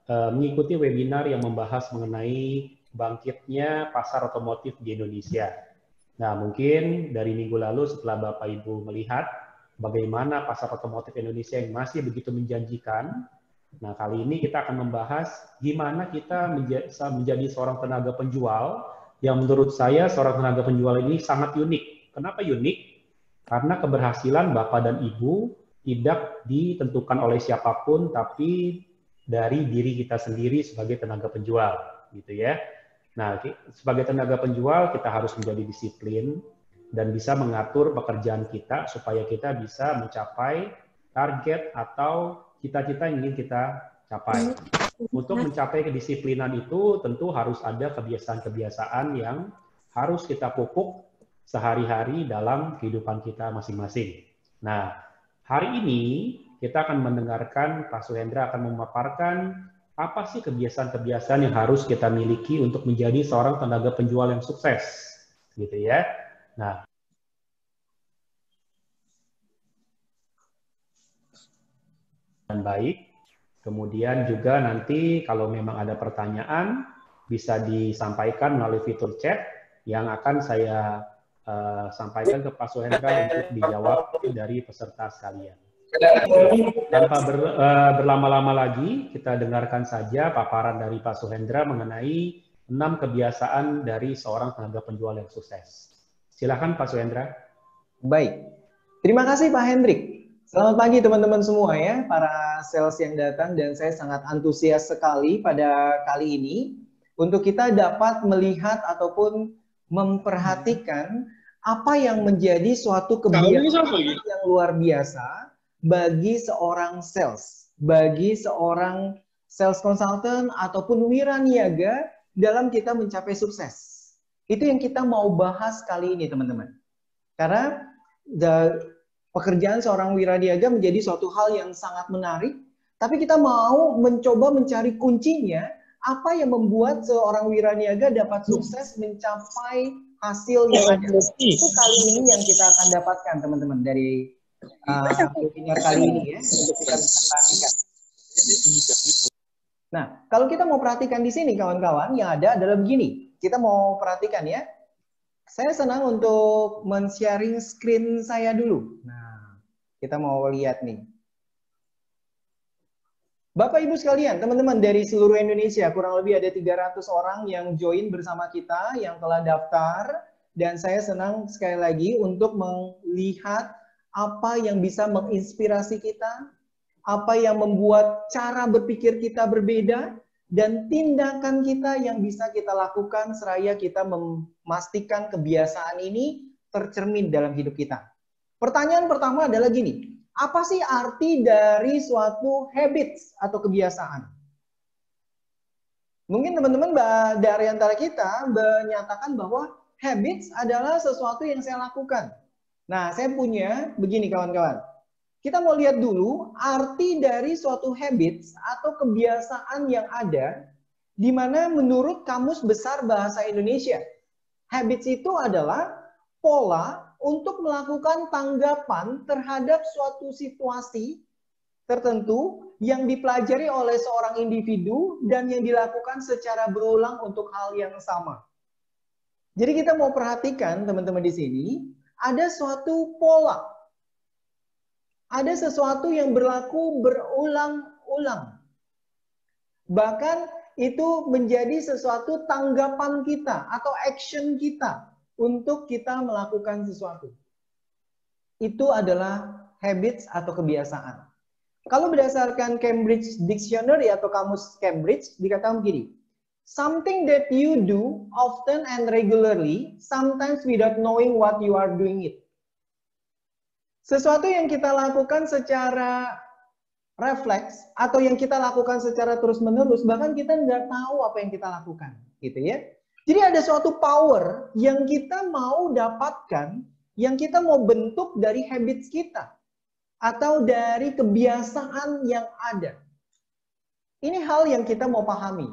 mengikuti webinar yang membahas mengenai bangkitnya pasar otomotif di Indonesia. Nah, mungkin dari minggu lalu setelah Bapak Ibu melihat bagaimana pasar otomotif Indonesia yang masih begitu menjanjikan, nah kali ini kita akan membahas gimana kita menjadi seorang tenaga penjual yang menurut saya seorang tenaga penjual ini sangat unik. Kenapa unik? Karena keberhasilan Bapak dan Ibu tidak ditentukan oleh siapapun, tapi dari diri kita sendiri sebagai tenaga penjual, gitu ya. Nah, sebagai tenaga penjual kita harus menjadi disiplin dan bisa mengatur pekerjaan kita supaya kita bisa mencapai target atau cita-cita yang ingin kita capai. Untuk mencapai kedisiplinan itu tentu harus ada kebiasaan-kebiasaan yang harus kita pupuk sehari-hari dalam kehidupan kita masing-masing. Nah, hari ini kita akan mendengarkan Pak Suhendra akan memaparkan apa sih kebiasaan-kebiasaan yang harus kita miliki untuk menjadi seorang tenaga penjual yang sukses, gitu ya. Nah, dan baik. Kemudian juga nanti kalau memang ada pertanyaan bisa disampaikan melalui fitur chat yang akan saya sampaikan ke Pak Suhendra untuk dijawab dari peserta sekalian. Tanpa berlama-lama lagi, kita dengarkan saja paparan dari Pak Suhendra mengenai 6 kebiasaan dari seorang tenaga penjual yang sukses. Silakan Pak Suhendra. Baik, terima kasih Pak Hendrik. Selamat pagi teman-teman semua ya, para sales yang datang, dan saya sangat antusias sekali pada kali ini untuk kita dapat melihat ataupun memperhatikan apa yang menjadi suatu kebiasaan yang luar biasa bagi seorang sales, bagi seorang sales consultant ataupun wiraniaga dalam kita mencapai sukses. Itu yang kita mau bahas kali ini teman-teman. Karena pekerjaan seorang wiraniaga menjadi suatu hal yang sangat menarik, tapi kita mau mencoba mencari kuncinya, apa yang membuat seorang wiraniaga dapat sukses mencapai hasil yang ada. Itu kali ini yang kita akan dapatkan teman-teman dari webinar kali ini ya, untuk kita bisa perhatikan. Nah, kalau kita mau perhatikan di sini kawan-kawan, yang ada adalah begini. Kita mau perhatikan ya. Saya senang untuk men-sharing screen saya dulu. Nah, kita mau lihat nih. Bapak Ibu sekalian, teman-teman dari seluruh Indonesia, kurang lebih ada 300 orang yang join bersama kita, yang telah daftar. Dan saya senang sekali lagi untuk melihat apa yang bisa menginspirasi kita, apa yang membuat cara berpikir kita berbeda, dan tindakan kita yang bisa kita lakukan seraya kita memastikan kebiasaan ini tercermin dalam hidup kita. Pertanyaan pertama adalah gini, apa sih arti dari suatu habits atau kebiasaan? Mungkin teman-teman dari antara kita menyatakan bahwa habits adalah sesuatu yang saya lakukan. Nah, saya punya begini kawan-kawan. Kita mau lihat dulu arti dari suatu habits atau kebiasaan yang ada di mana menurut Kamus Besar Bahasa Indonesia. Habits itu adalah pola untuk melakukan tanggapan terhadap suatu situasi tertentu yang dipelajari oleh seorang individu dan yang dilakukan secara berulang untuk hal yang sama. Jadi kita mau perhatikan teman-teman di sini, ada suatu pola. Ada sesuatu yang berlaku berulang-ulang. Bahkan itu menjadi sesuatu tanggapan kita atau action kita untuk kita melakukan sesuatu. Itu adalah habits atau kebiasaan. Kalau berdasarkan Cambridge Dictionary atau Kamus Cambridge, dikatakan begini, something that you do often and regularly, sometimes without knowing what you are doing it. Sesuatu yang kita lakukan secara refleks atau yang kita lakukan secara terus-menerus, bahkan kita nggak tahu apa yang kita lakukan, gitu ya. Jadi ada suatu power yang kita mau dapatkan, yang kita mau bentuk dari habits kita atau dari kebiasaan yang ada. Ini hal yang kita mau pahami.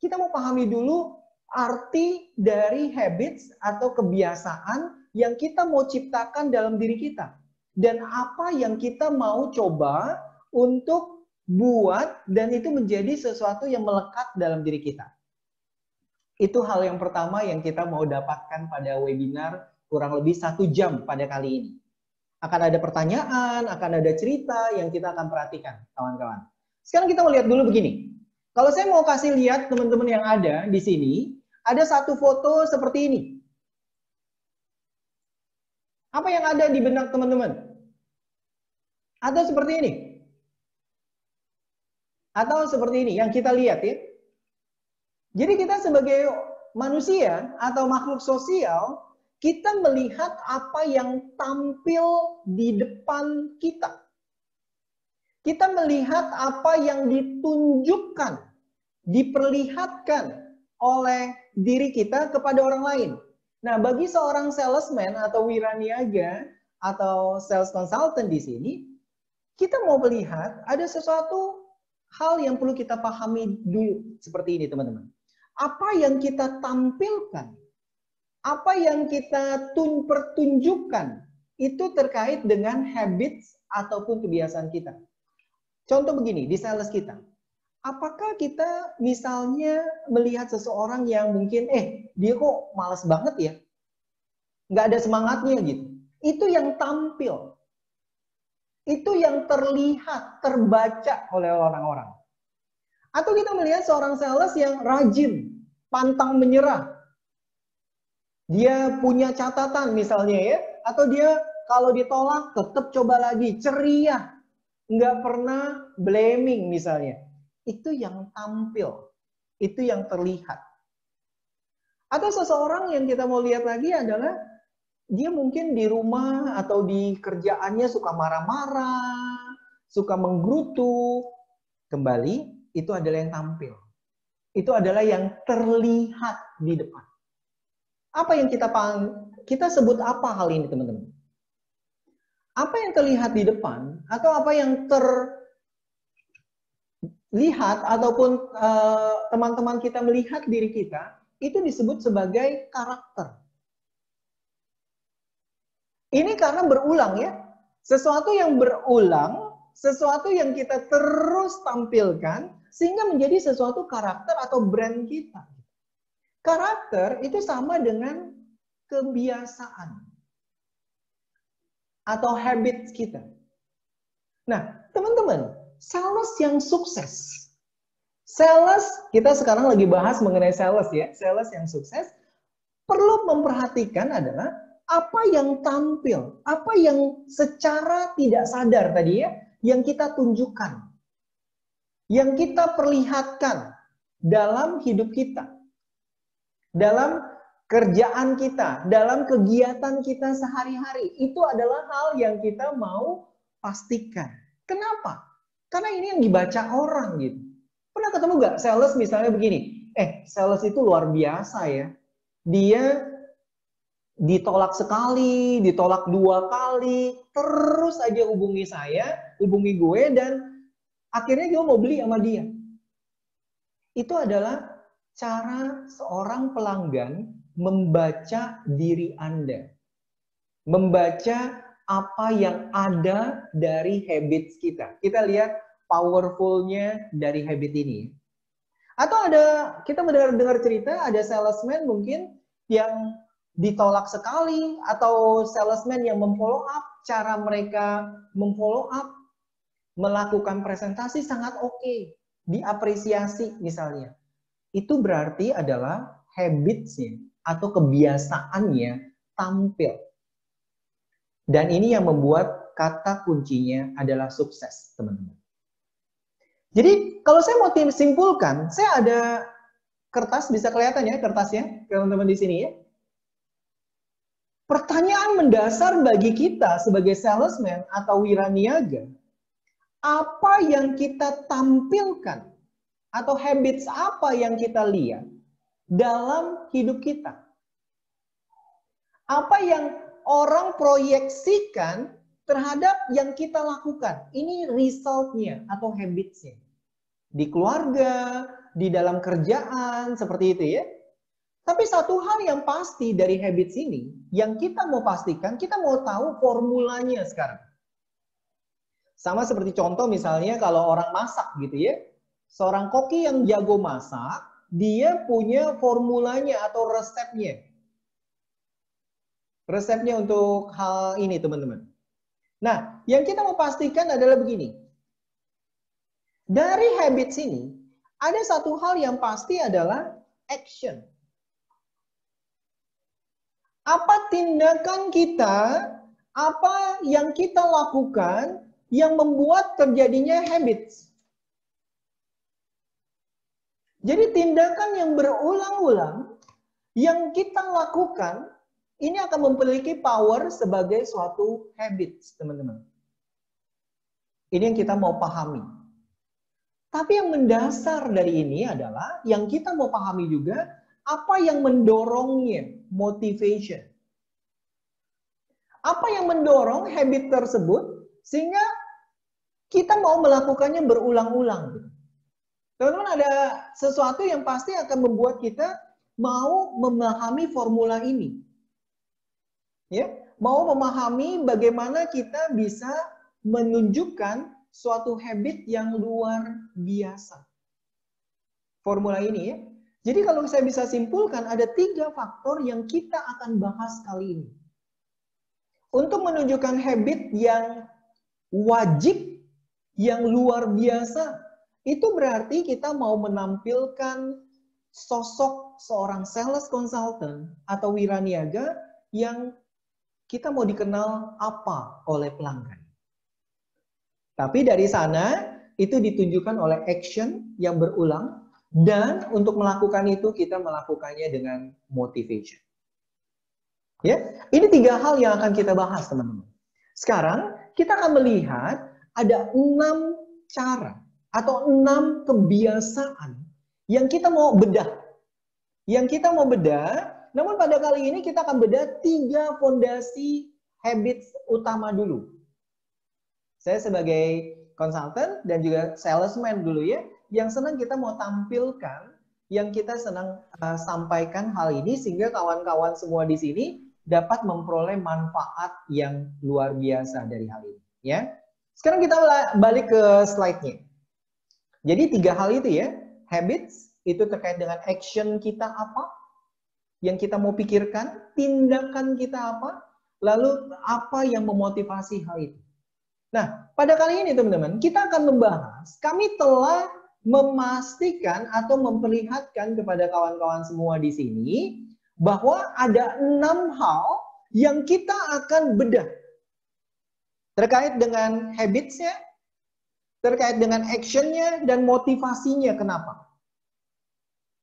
Kita mau pahami dulu arti dari habits atau kebiasaan yang kita mau ciptakan dalam diri kita. Dan apa yang kita mau coba untuk buat, dan itu menjadi sesuatu yang melekat dalam diri kita. Itu hal yang pertama yang kita mau dapatkan pada webinar kurang lebih 1 jam pada kali ini. Akan ada pertanyaan, akan ada cerita yang kita akan perhatikan, kawan-kawan. Sekarang kita mau lihat dulu begini. Kalau saya mau kasih lihat teman-teman yang ada di sini, ada satu foto seperti ini. Apa yang ada di benak teman-teman? Atau seperti ini? Atau seperti ini yang kita lihat ya? Jadi kita sebagai manusia atau makhluk sosial, kita melihat apa yang tampil di depan kita. Kita melihat apa yang ditunjukkan, diperlihatkan oleh diri kita kepada orang lain. Nah, bagi seorang salesman atau wiraniaga atau sales consultant di sini, kita mau melihat ada sesuatu hal yang perlu kita pahami dulu seperti ini, teman-teman. Apa yang kita tampilkan, apa yang kita pertunjukkan, itu terkait dengan habits ataupun kebiasaan kita. Contoh begini, di sales kita. Apakah kita misalnya melihat seseorang yang mungkin, dia kok malas banget ya? Nggak ada semangatnya gitu. Itu yang tampil. Itu yang terlihat, terbaca oleh orang-orang. Atau kita melihat seorang sales yang rajin, pantang menyerah. Dia punya catatan misalnya ya. Atau dia kalau ditolak tetap coba lagi, ceria. Nggak pernah blaming misalnya. Itu yang tampil. Itu yang terlihat. Atau seseorang yang kita mau lihat lagi adalah dia mungkin di rumah atau di kerjaannya suka marah-marah, suka menggerutu. Kembali, itu adalah yang tampil. Itu adalah yang terlihat di depan. Apa yang kita sebut apa hal ini, teman-teman? Apa yang terlihat di depan atau apa yang terlihat ataupun teman-teman kita melihat diri kita, itu disebut sebagai karakter. Ini karena berulang ya. Sesuatu yang berulang, sesuatu yang kita terus tampilkan, sehingga menjadi sesuatu karakter atau brand kita. Karakter itu sama dengan kebiasaan atau habit kita. Nah, teman-teman, sales yang sukses. Sales, kita sekarang lagi bahas mengenai sales ya. Sales yang sukses perlu memperhatikan adalah apa yang tampil, apa yang secara tidak sadar tadi ya, yang kita tunjukkan, yang kita perlihatkan dalam hidup kita, dalam kerjaan kita, dalam kegiatan kita sehari-hari. Itu adalah hal yang kita mau pastikan. Kenapa? Karena ini yang dibaca orang gitu. Pernah ketemu nggak sales misalnya begini? Sales itu luar biasa ya. Dia ditolak sekali, ditolak 2 kali, terus aja hubungi saya, hubungi gue, dan akhirnya gue mau beli sama dia. Itu adalah cara seorang pelanggan membaca diri Anda. Membaca apa yang ada dari habits kita. Kita lihat powerful-nya dari habit ini. Atau kita mendengar cerita, ada salesman mungkin yang ditolak sekali, atau salesman yang memfollow up, cara mereka memfollow up, melakukan presentasi sangat oke, diapresiasi misalnya. Itu berarti adalah habits-nya atau kebiasaannya tampil. Dan ini yang membuat kata kuncinya adalah sukses, teman-teman. Jadi kalau saya mau simpulkan, saya ada kertas, bisa kelihatan ya kertasnya, teman-teman di sini ya. Pertanyaan mendasar bagi kita sebagai salesman atau wiraniaga, apa yang kita tampilkan atau habits apa yang kita lihat dalam hidup kita? Apa yang orang proyeksikan terhadap yang kita lakukan? Ini resultnya atau habitsnya. Di keluarga, di dalam kerjaan, seperti itu ya. Tapi satu hal yang pasti dari habits ini, yang kita mau pastikan, kita mau tahu formulanya sekarang. Sama seperti contoh misalnya kalau orang masak gitu ya. Seorang koki yang jago masak, dia punya formulanya atau resepnya. Resepnya untuk hal ini teman-teman. Nah, yang kita mau pastikan adalah begini. Dari habits ini, ada satu hal yang pasti adalah action. Apa tindakan kita, apa yang kita lakukan yang membuat terjadinya habits. Jadi tindakan yang berulang-ulang yang kita lakukan ini akan memiliki power sebagai suatu habits, teman-teman. Ini yang kita mau pahami. Tapi yang mendasar dari ini adalah yang kita mau pahami juga apa yang mendorongnya, motivation. Apa yang mendorong habit tersebut sehingga kita mau melakukannya berulang-ulang. Teman-teman, ada sesuatu yang pasti akan membuat kita mau memahami formula ini. Ya, mau memahami bagaimana kita bisa menunjukkan suatu habit yang luar biasa. Formula ini ya. Jadi kalau saya bisa simpulkan ada 3 faktor yang kita akan bahas kali ini. Untuk menunjukkan habit yang wajib, yang luar biasa, itu berarti kita mau menampilkan sosok seorang sales consultant atau wiraniaga yang kita mau dikenal apa oleh pelanggan. Tapi dari sana itu ditunjukkan oleh action yang berulang dan untuk melakukan itu kita melakukannya dengan motivation. Ya, ini 3 hal yang akan kita bahas teman-teman. Sekarang kita akan melihat ada 6 cara atau 6 kebiasaan yang kita mau bedah. Yang kita mau bedah, namun pada kali ini kita akan bedah 3 fondasi habits utama dulu. Saya sebagai konsultan dan juga salesman dulu ya, yang senang kita mau tampilkan, yang kita senang sampaikan hal ini sehingga kawan-kawan semua di sini dapat memperoleh manfaat yang luar biasa dari hal ini. Ya, sekarang kita balik ke slide-nya. Jadi 3 hal itu ya, habits itu terkait dengan action kita apa, yang kita mau pikirkan, tindakan kita apa, lalu apa yang memotivasi hal itu. Nah, pada kali ini teman-teman, kita akan membahas, kami telah memastikan atau memperlihatkan kepada kawan-kawan semua di sini, bahwa ada 6 hal yang kita akan bedah. Terkait dengan habits-nya, terkait dengan action-nya, dan motivasinya kenapa.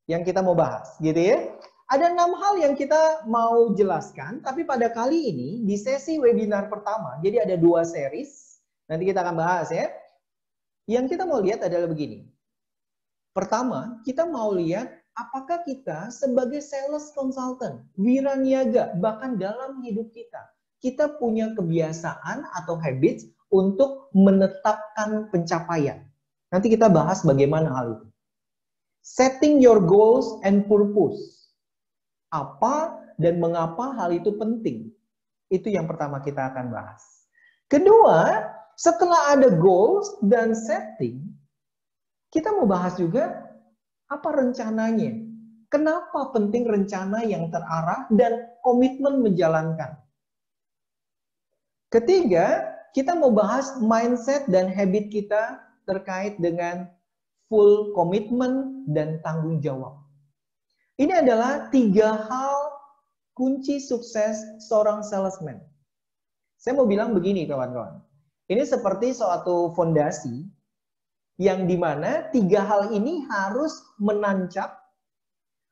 Yang kita mau bahas, gitu ya. Ada 6 hal yang kita mau jelaskan, tapi pada kali ini, di sesi webinar pertama, jadi ada 2 series, nanti kita akan bahas ya. Yang kita mau lihat adalah begini. Pertama, kita mau lihat apakah kita sebagai sales consultant, wiraniaga, bahkan dalam hidup kita punya kebiasaan atau habits untuk menetapkan pencapaian. Nanti kita bahas bagaimana hal itu. Setting your goals and purpose. Apa dan mengapa hal itu penting. Itu yang pertama kita akan bahas. Kedua, setelah ada goals dan setting, kita mau bahas juga apa rencananya? Kenapa penting rencana yang terarah dan komitmen menjalankan? Ketiga, kita mau bahas mindset dan habit kita terkait dengan full komitmen dan tanggung jawab. Ini adalah 3 hal kunci sukses seorang salesman. Saya mau bilang begini kawan-kawan. Ini seperti suatu fondasi yang dimana 3 hal ini harus menancap,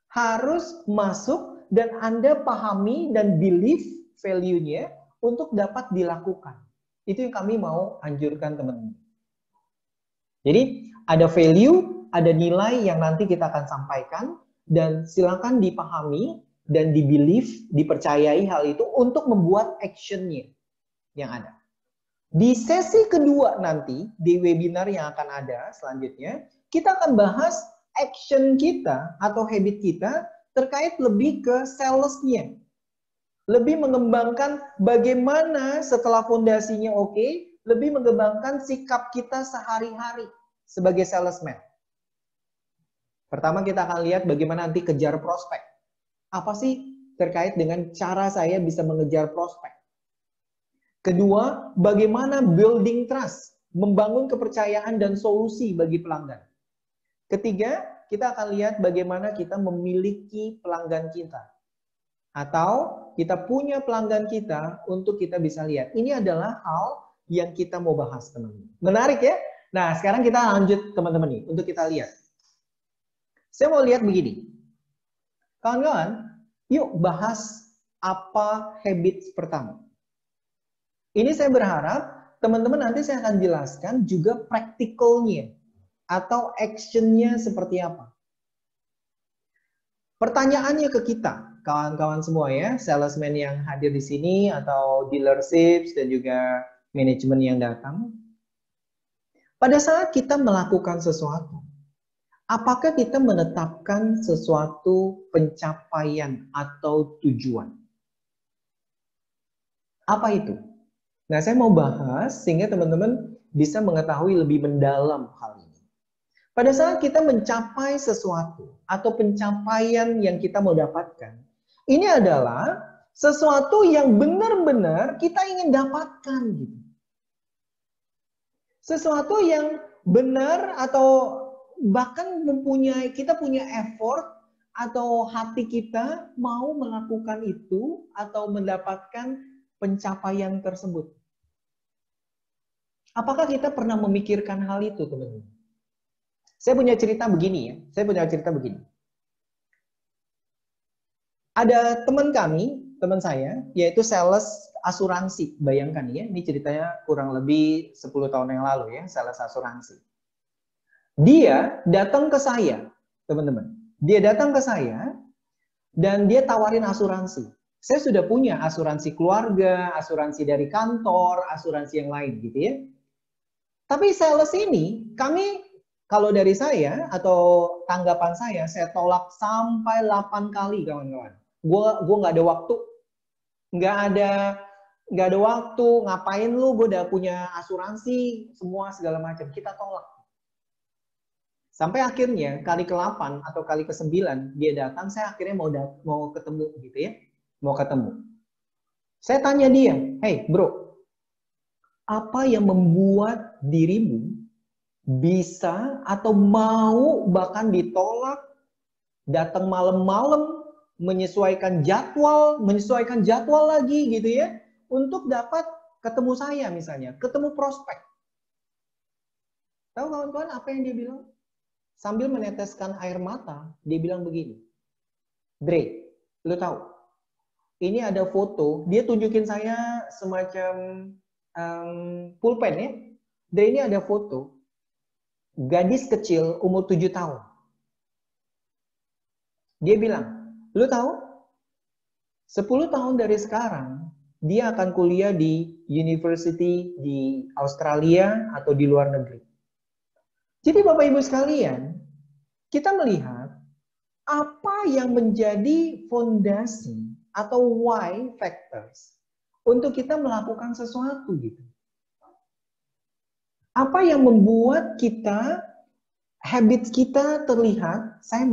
harus masuk, dan Anda pahami dan believe value-nya untuk dapat dilakukan. Itu yang kami mau anjurkan teman-teman. Jadi ada value, ada nilai yang nanti kita akan sampaikan, dan silakan dipahami dan di-believe, dipercayai hal itu untuk membuat action-nya yang ada. Di sesi kedua nanti, di webinar yang akan ada selanjutnya, kita akan bahas action kita atau habit kita terkait lebih ke sales-nya. Lebih mengembangkan bagaimana setelah fondasinya oke, lebih mengembangkan sikap kita sehari-hari sebagai salesman. Pertama kita akan lihat bagaimana nanti kejar prospek. Apa sih terkait dengan cara saya bisa mengejar prospek? Kedua, bagaimana building trust, membangun kepercayaan dan solusi bagi pelanggan. Ketiga, kita akan lihat bagaimana kita memiliki pelanggan kita. Atau kita punya pelanggan kita untuk kita bisa lihat. Ini adalah hal yang kita mau bahas, teman-teman. Menarik ya? Nah, sekarang kita lanjut, teman-teman nih, untuk kita lihat. Saya mau lihat begini. Kawan-kawan, yuk bahas apa habits pertama. Ini saya berharap teman-teman nanti saya akan jelaskan juga practical-nya atau action-nya seperti apa. Pertanyaannya ke kita, kawan-kawan semua ya, salesman yang hadir di sini atau dealerships dan juga manajemen yang datang. Pada saat kita melakukan sesuatu, apakah kita menetapkan sesuatu pencapaian atau tujuan? Apa itu? Nah, saya mau bahas sehingga teman-teman bisa mengetahui lebih mendalam hal ini. Pada saat kita mencapai sesuatu atau pencapaian yang kita mau dapatkan, ini adalah sesuatu yang benar-benar kita ingin dapatkan gitu. Sesuatu yang benar atau bahkan kita punya effort atau hati kita mau melakukan itu atau mendapatkan pencapaian tersebut. Apakah kita pernah memikirkan hal itu, teman-teman? Saya punya cerita begini ya. Ada teman saya, yaitu sales asuransi. Bayangkan ya, ini ceritanya kurang lebih 10 tahun yang lalu ya, sales asuransi. Dia datang ke saya, teman-teman. Dia datang ke saya dan dia tawarin asuransi. Saya sudah punya asuransi keluarga, asuransi dari kantor, asuransi yang lain gitu ya. Tapi sales ini, kalau dari saya atau tanggapan saya tolak sampai 8 kali kawan-kawan. Gua nggak ada waktu, nggak ada waktu, ngapain lu, gue udah punya asuransi, semua segala macam, kita tolak. Sampai akhirnya kali ke-8 atau kali ke-9 dia datang, saya akhirnya mau ketemu gitu ya, mau ketemu. Saya tanya dia, hey bro, apa yang membuat dirimu bisa atau mau bahkan ditolak, datang malam-malam, menyesuaikan jadwal lagi gitu ya, untuk dapat ketemu saya misalnya, ketemu prospek. Tahu kawan-kawan apa yang dia bilang? Sambil meneteskan air mata, dia bilang begini, Dre, lu tahu, ini ada foto, dia tunjukin saya semacam pulpen ya, Dre ini ada foto, gadis kecil umur 7 tahun. Dia bilang, lu tahu? 10 tahun dari sekarang, dia akan kuliah di university di Australia atau di luar negeri. Jadi Bapak Ibu sekalian, kita melihat apa yang menjadi fondasi atau why factors untuk kita melakukan sesuatu gitu. Apa yang membuat kita, habits kita terlihat, saya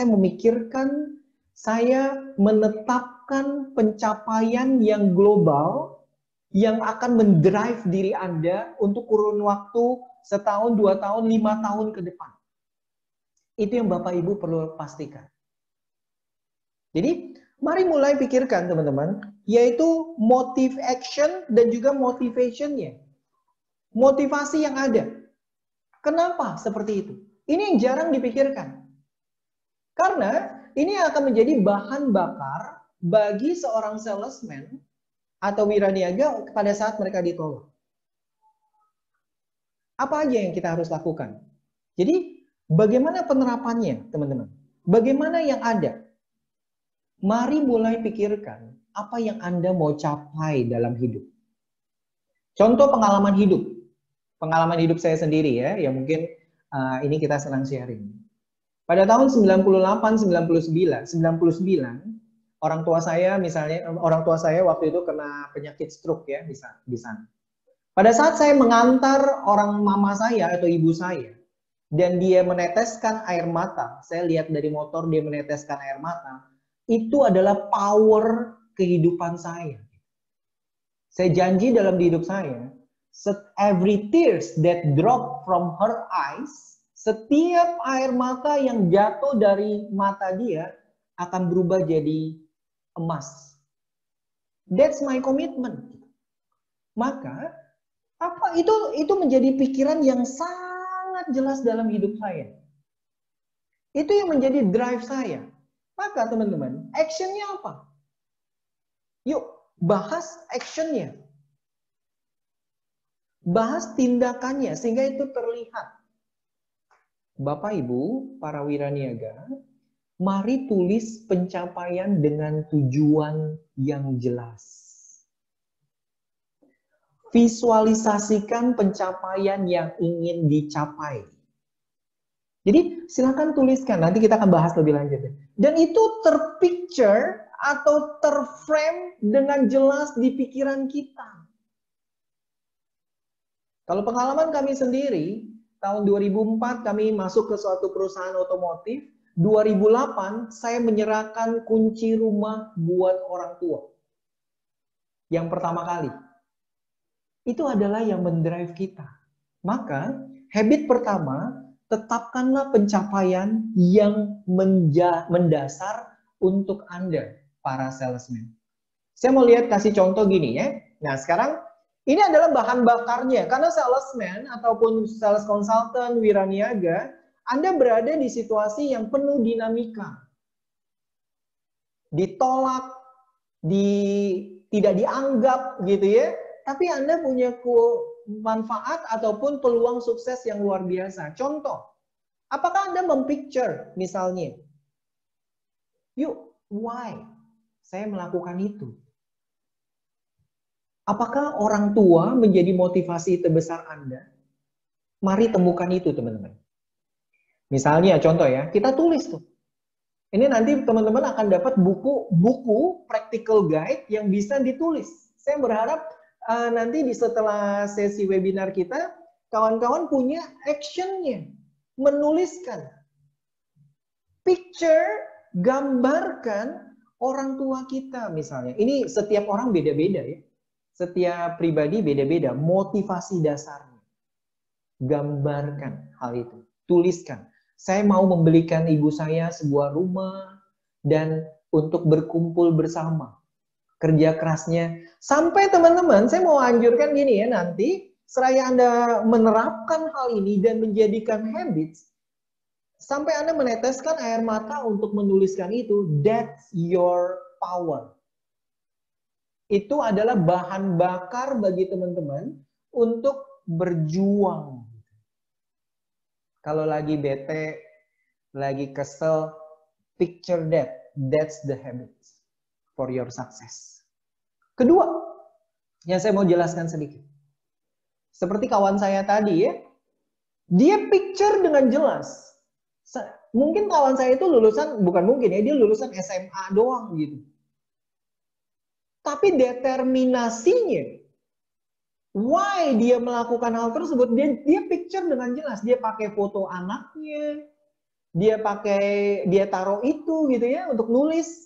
memikirkan, saya menetapkan pencapaian yang global yang akan mendrive diri Anda untuk kurun waktu 1 tahun, 2 tahun, 5 tahun ke depan. Itu yang Bapak Ibu perlu pastikan. Jadi, mari mulai pikirkan teman-teman, yaitu motive action dan juga motivation-nya. Motivasi yang ada. Kenapa seperti itu? Ini yang jarang dipikirkan. Karena ini akan menjadi bahan bakar bagi seorang salesman atau wiraniaga pada saat mereka ditolak. Apa aja yang kita harus lakukan? Jadi, bagaimana penerapannya, teman-teman? Bagaimana yang ada? Mari mulai pikirkan apa yang Anda mau capai dalam hidup. Contoh pengalaman hidup. Pengalaman hidup saya sendiri ya, yang mungkin ini kita senang sharing. Pada tahun 98, 99, orang tua saya waktu itu kena penyakit stroke ya di sana. Pada saat saya mengantar orang mama saya atau ibu saya, dan dia meneteskan air mata, saya lihat dari motor dia meneteskan air mata, itu adalah power kehidupan saya. Saya janji dalam hidup saya, every tears that drop from her eyes, setiap air mata yang jatuh dari mata dia akan berubah jadi emas. That's my commitment. Maka apa itu menjadi pikiran yang sangat jelas dalam hidup saya. Itu yang menjadi drive saya. Maka teman-teman, actionnya apa? Yuk, bahas actionnya. Bahas tindakannya sehingga itu terlihat. Bapak Ibu, para wiraniaga, mari tulis pencapaian dengan tujuan yang jelas. Visualisasikan pencapaian yang ingin dicapai. Jadi silakan tuliskan, nanti kita akan bahas lebih lanjut. Dan itu terpicture atau terframe dengan jelas di pikiran kita. Kalau pengalaman kami sendiri, tahun 2004 kami masuk ke suatu perusahaan otomotif, 2008 saya menyerahkan kunci rumah buat orang tua. Yang pertama kali. Itu adalah yang mendrive kita. Maka, habit pertama, tetapkanlah pencapaian yang mendasar untuk Anda, para salesman. Saya mau lihat kasih contoh gini ya. Nah, sekarang ini adalah bahan bakarnya. Karena salesman ataupun sales consultant, wiraniaga, Anda berada di situasi yang penuh dinamika. Ditolak, tidak dianggap gitu ya. Tapi Anda punya manfaat ataupun peluang sukses yang luar biasa. Contoh, apakah Anda mempicture misalnya, yuk, why saya melakukan itu? Apakah orang tua menjadi motivasi terbesar Anda? Mari temukan itu, teman-teman. Misalnya, contoh ya, kita tulis tuh. Ini nanti teman-teman akan dapat buku practical guide yang bisa ditulis. Saya berharap nanti setelah sesi webinar kita, kawan-kawan punya actionnya, menuliskan, picture, gambarkan orang tua kita misalnya. Ini setiap orang beda-beda ya, setiap pribadi beda-beda, motivasi dasarnya. Gambarkan hal itu, tuliskan. Saya mau membelikan ibu saya sebuah rumah dan untuk berkumpul bersama. Kerja kerasnya. Sampai teman-teman, saya mau anjurkan gini ya, nanti seraya Anda menerapkan hal ini dan menjadikan habits, sampai Anda meneteskan air mata untuk menuliskan itu, that's your power. Itu adalah bahan bakar bagi teman-teman untuk berjuang. Kalau lagi bete, lagi kesel, picture that, that's the habits for your success. Kedua, yang saya mau jelaskan sedikit. Seperti kawan saya tadi ya, dia picture dengan jelas. Mungkin kawan saya itu lulusan, bukan mungkin ya, dia lulusan SMA doang gitu. Tapi determinasinya, why dia melakukan hal tersebut, dia picture dengan jelas. Dia pakai foto anaknya, dia taruh itu gitu ya untuk nulis.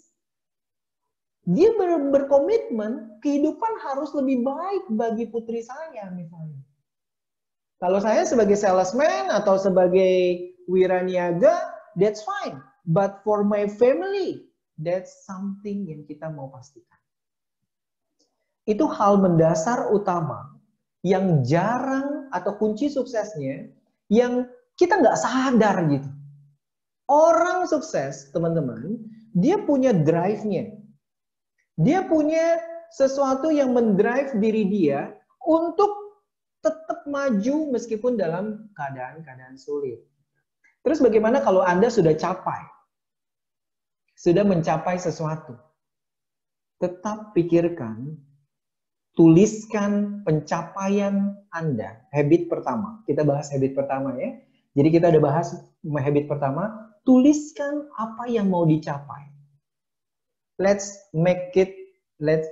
Dia berkomitmen, kehidupan harus lebih baik bagi putri saya misalnya. Kalau saya sebagai salesman atau sebagai wiraniaga, that's fine. But for my family, that's something yang kita mau pastikan. Itu hal mendasar utama yang jarang atau kunci suksesnya yang kita nggak sadar gitu. Orang sukses, teman-teman, dia punya drive-nya. Dia punya sesuatu yang mendrive diri dia untuk tetap maju meskipun dalam keadaan-keadaan sulit. Terus bagaimana kalau Anda sudah mencapai sesuatu? Tetap pikirkan, tuliskan pencapaian Anda. Habit pertama, kita bahas habit pertama ya. Jadi kita udah bahas habit pertama, tuliskan apa yang mau dicapai.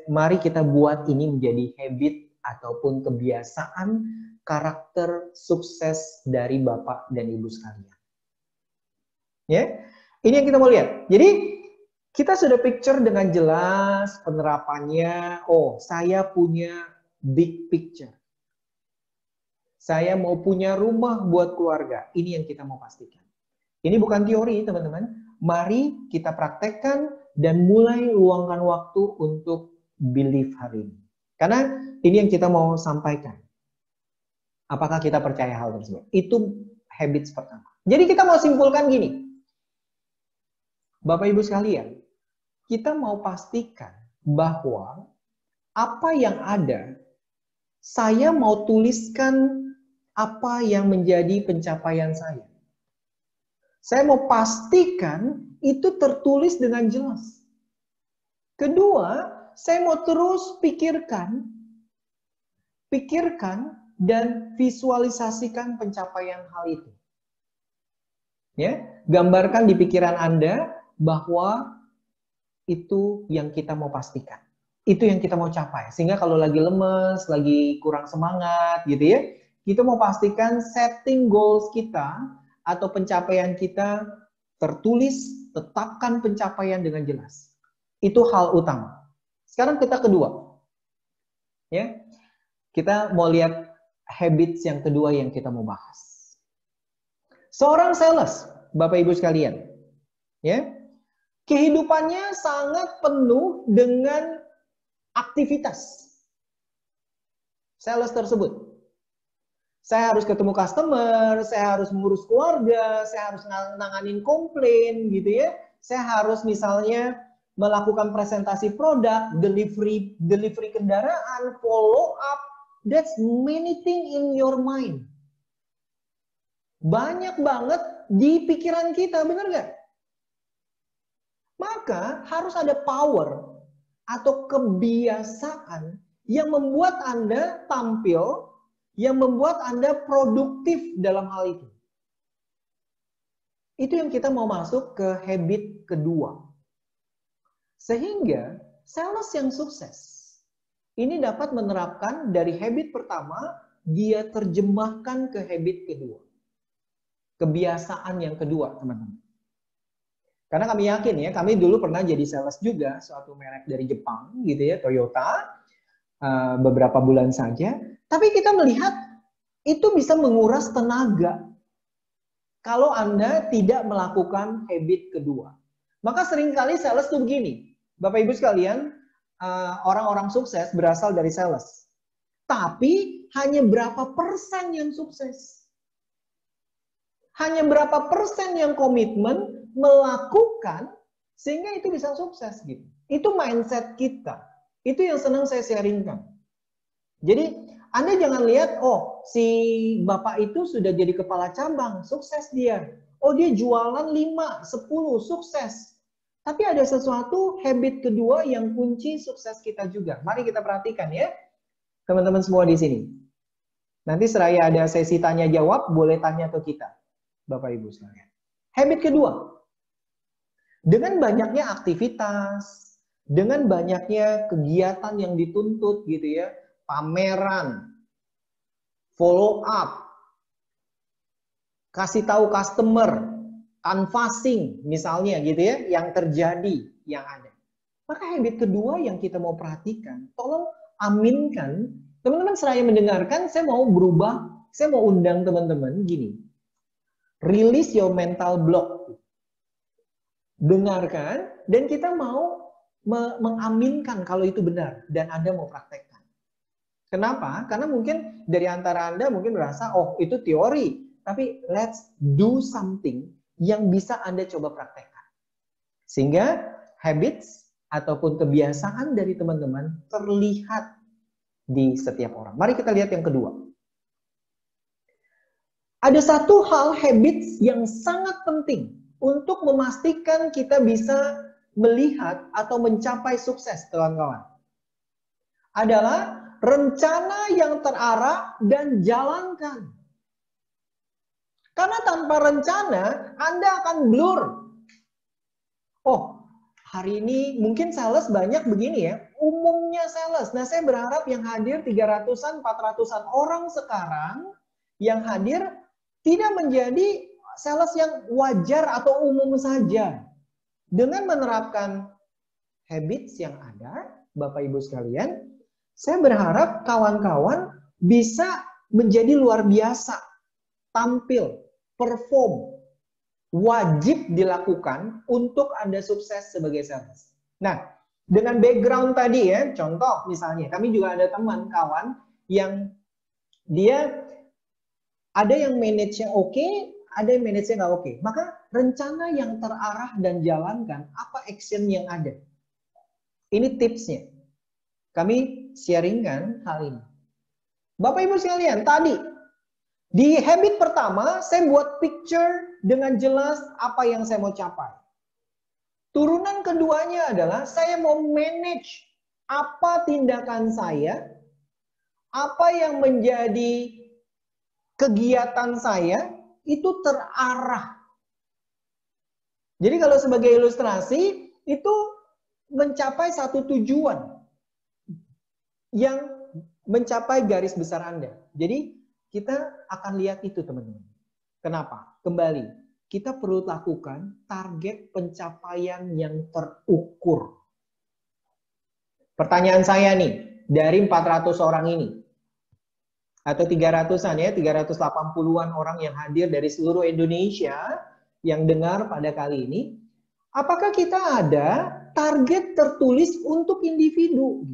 Mari kita buat ini menjadi habit ataupun kebiasaan karakter sukses dari Bapak dan Ibu sekalian. Ya, ini yang kita mau lihat. Jadi kita sudah picture dengan jelas penerapannya. Oh, saya punya big picture. Saya mau punya rumah buat keluarga. Ini yang kita mau pastikan. Ini bukan teori, teman-teman. Mari kita praktekkan dan mulai luangkan waktu untuk believe hari ini. Karena ini yang kita mau sampaikan. Apakah kita percaya hal tersebut? Itu habits pertama. Jadi kita mau simpulkan gini. Bapak Ibu sekalian, kita mau pastikan bahwa apa yang ada, saya mau tuliskan apa yang menjadi pencapaian saya. Saya mau pastikan itu tertulis dengan jelas. Kedua, saya mau terus pikirkan dan visualisasikan pencapaian hal itu. Ya, gambarkan di pikiran Anda bahwa itu yang kita mau pastikan. Itu yang kita mau capai. Sehingga kalau lagi lemes, lagi kurang semangat gitu ya, kita mau pastikan setting goals kita atau pencapaian kita tertulis, tetapkan pencapaian dengan jelas. Itu hal utama. Sekarang kita kedua. Ya. Kita mau lihat habits yang kedua yang kita mau bahas. Seorang sales, Bapak Ibu sekalian, ya. Kehidupannya sangat penuh dengan aktivitas sales tersebut. Saya harus ketemu customer, saya harus mengurus keluarga, saya harus nanganin komplain gitu ya. Saya harus misalnya melakukan presentasi produk, delivery kendaraan, follow up. That's many things in your mind. Banyak banget di pikiran kita, benar nggak? Maka harus ada power atau kebiasaan yang membuat Anda tampil, yang membuat Anda produktif dalam hal itu. Itu yang kita mau masuk ke habit kedua. Sehingga sales yang sukses ini dapat menerapkan dari habit pertama, dia terjemahkan ke habit kedua. Kebiasaan yang kedua, teman-teman. Karena kami yakin ya, kami dulu pernah jadi sales juga suatu merek dari Jepang gitu ya, Toyota, beberapa bulan saja. Tapi kita melihat itu bisa menguras tenaga kalau Anda tidak melakukan habit kedua. Maka seringkali sales tuh begini, Bapak Ibu sekalian, orang-orang sukses berasal dari sales. Tapi hanya berapa persen yang sukses? Hanya berapa persen yang komitmen melakukan sehingga itu bisa sukses gitu. Itu mindset kita. Itu yang senang saya sharingkan. Jadi Anda jangan lihat, oh si Bapak itu sudah jadi kepala cabang, sukses dia. Oh dia jualan 5, 10, sukses. Tapi ada sesuatu habit kedua yang kunci sukses kita juga. Mari kita perhatikan ya. Teman-teman semua di sini. Nanti seraya ada sesi tanya jawab, boleh tanya ke kita. Bapak Ibu sekalian. Habit kedua. Dengan banyaknya aktivitas, dengan banyaknya kegiatan yang dituntut gitu ya, pameran, follow up, kasih tahu customer, canvassing misalnya gitu ya, yang terjadi, yang ada. Maka habit kedua yang kita mau perhatikan, tolong aminkan, teman-teman seraya mendengarkan, saya mau berubah, saya mau undang teman-teman gini, release your mental block. Dengarkan, dan kita mau mengaminkan kalau itu benar, dan Anda mau praktekkan. Kenapa? Karena mungkin dari antara Anda mungkin merasa, oh itu teori, tapi let's do something yang bisa Anda coba praktekkan. Sehingga habits ataupun kebiasaan dari teman-teman terlihat di setiap orang. Mari kita lihat yang kedua. Ada satu hal habits yang sangat penting untuk memastikan kita bisa melihat atau mencapai sukses, kawan-kawan. Adalah rencana yang terarah dan jalankan. Karena tanpa rencana, Anda akan blur. Oh, hari ini mungkin sales banyak begini ya, umumnya sales. Nah, saya berharap yang hadir 300-an, 400-an orang sekarang yang hadir tidak menjadi sales yang wajar atau umum saja. Dengan menerapkan habits yang ada, Bapak Ibu sekalian, saya berharap kawan-kawan bisa menjadi luar biasa, tampil, perform, wajib dilakukan untuk Anda sukses sebagai sales. Nah, dengan background tadi ya, contoh misalnya, kami juga ada teman, kawan, yang dia ada yang manage-nya oke, ada yang manage-nya nggak oke. Maka rencana yang terarah dan jalankan, apa action yang ada. Ini tipsnya. Kami sharingkan hal ini. Bapak Ibu sekalian, tadi di habit pertama, saya buat picture dengan jelas apa yang saya mau capai. Turunan keduanya adalah saya mau manage apa tindakan saya, apa yang menjadi kegiatan saya, itu terarah. Jadi kalau sebagai ilustrasi, itu mencapai satu tujuan yang mencapai garis besar Anda. Jadi kita akan lihat itu teman-teman. Kenapa? Kembali, kita perlu lakukan target pencapaian yang terukur. Pertanyaan saya nih, dari 400 orang ini, atau 300-an ya, 380-an orang yang hadir dari seluruh Indonesia yang dengar pada kali ini, apakah kita ada target tertulis untuk individu?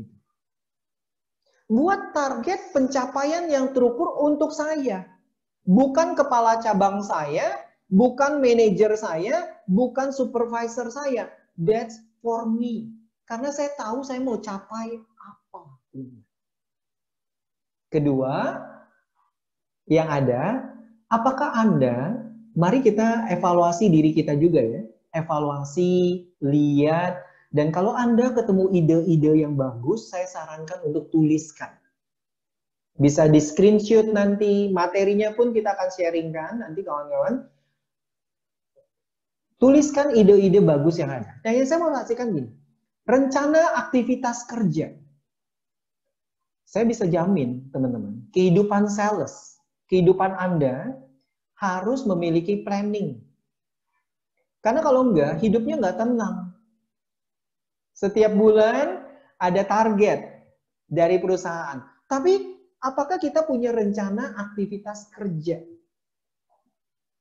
Buat target pencapaian yang terukur untuk saya. Bukan kepala cabang saya, bukan manajer saya, bukan supervisor saya. That's for me. Karena saya tahu saya mau capai apa. Kedua, yang ada, apakah Anda, mari kita evaluasi diri kita juga ya. Evaluasi, lihat, dan kalau Anda ketemu ide-ide yang bagus, saya sarankan untuk tuliskan. Bisa di screenshot nanti, materinya pun kita akan sharingkan nanti kawan-kawan. Tuliskan ide-ide bagus yang ada. Nah yang saya mau kasihkan gini, rencana aktivitas kerja. Saya bisa jamin teman-teman, kehidupan sales, kehidupan Anda harus memiliki planning. Karena kalau enggak, hidupnya enggak tenang. Setiap bulan ada target dari perusahaan. Tapi apakah kita punya rencana aktivitas kerja?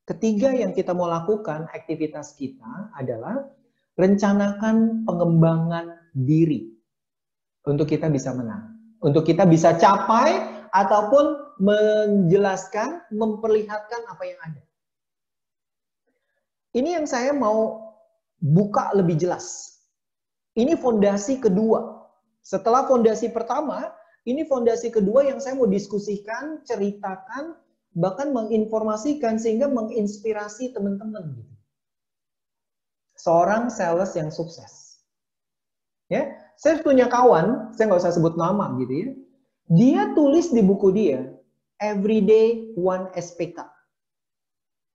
Ketiga yang kita mau lakukan aktivitas kita adalah rencanakan pengembangan diri. Untuk kita bisa menang. Untuk kita bisa capai ataupun menjelaskan, memperlihatkan apa yang ada. Ini yang saya mau buka lebih jelas. Ini fondasi kedua. Setelah fondasi pertama, ini fondasi kedua yang saya mau diskusikan, ceritakan, bahkan menginformasikan sehingga menginspirasi teman-teman. Seorang sales yang sukses. Ya, saya punya kawan, saya nggak usah sebut nama gitu ya. Dia tulis di buku dia, Everyday One SPK.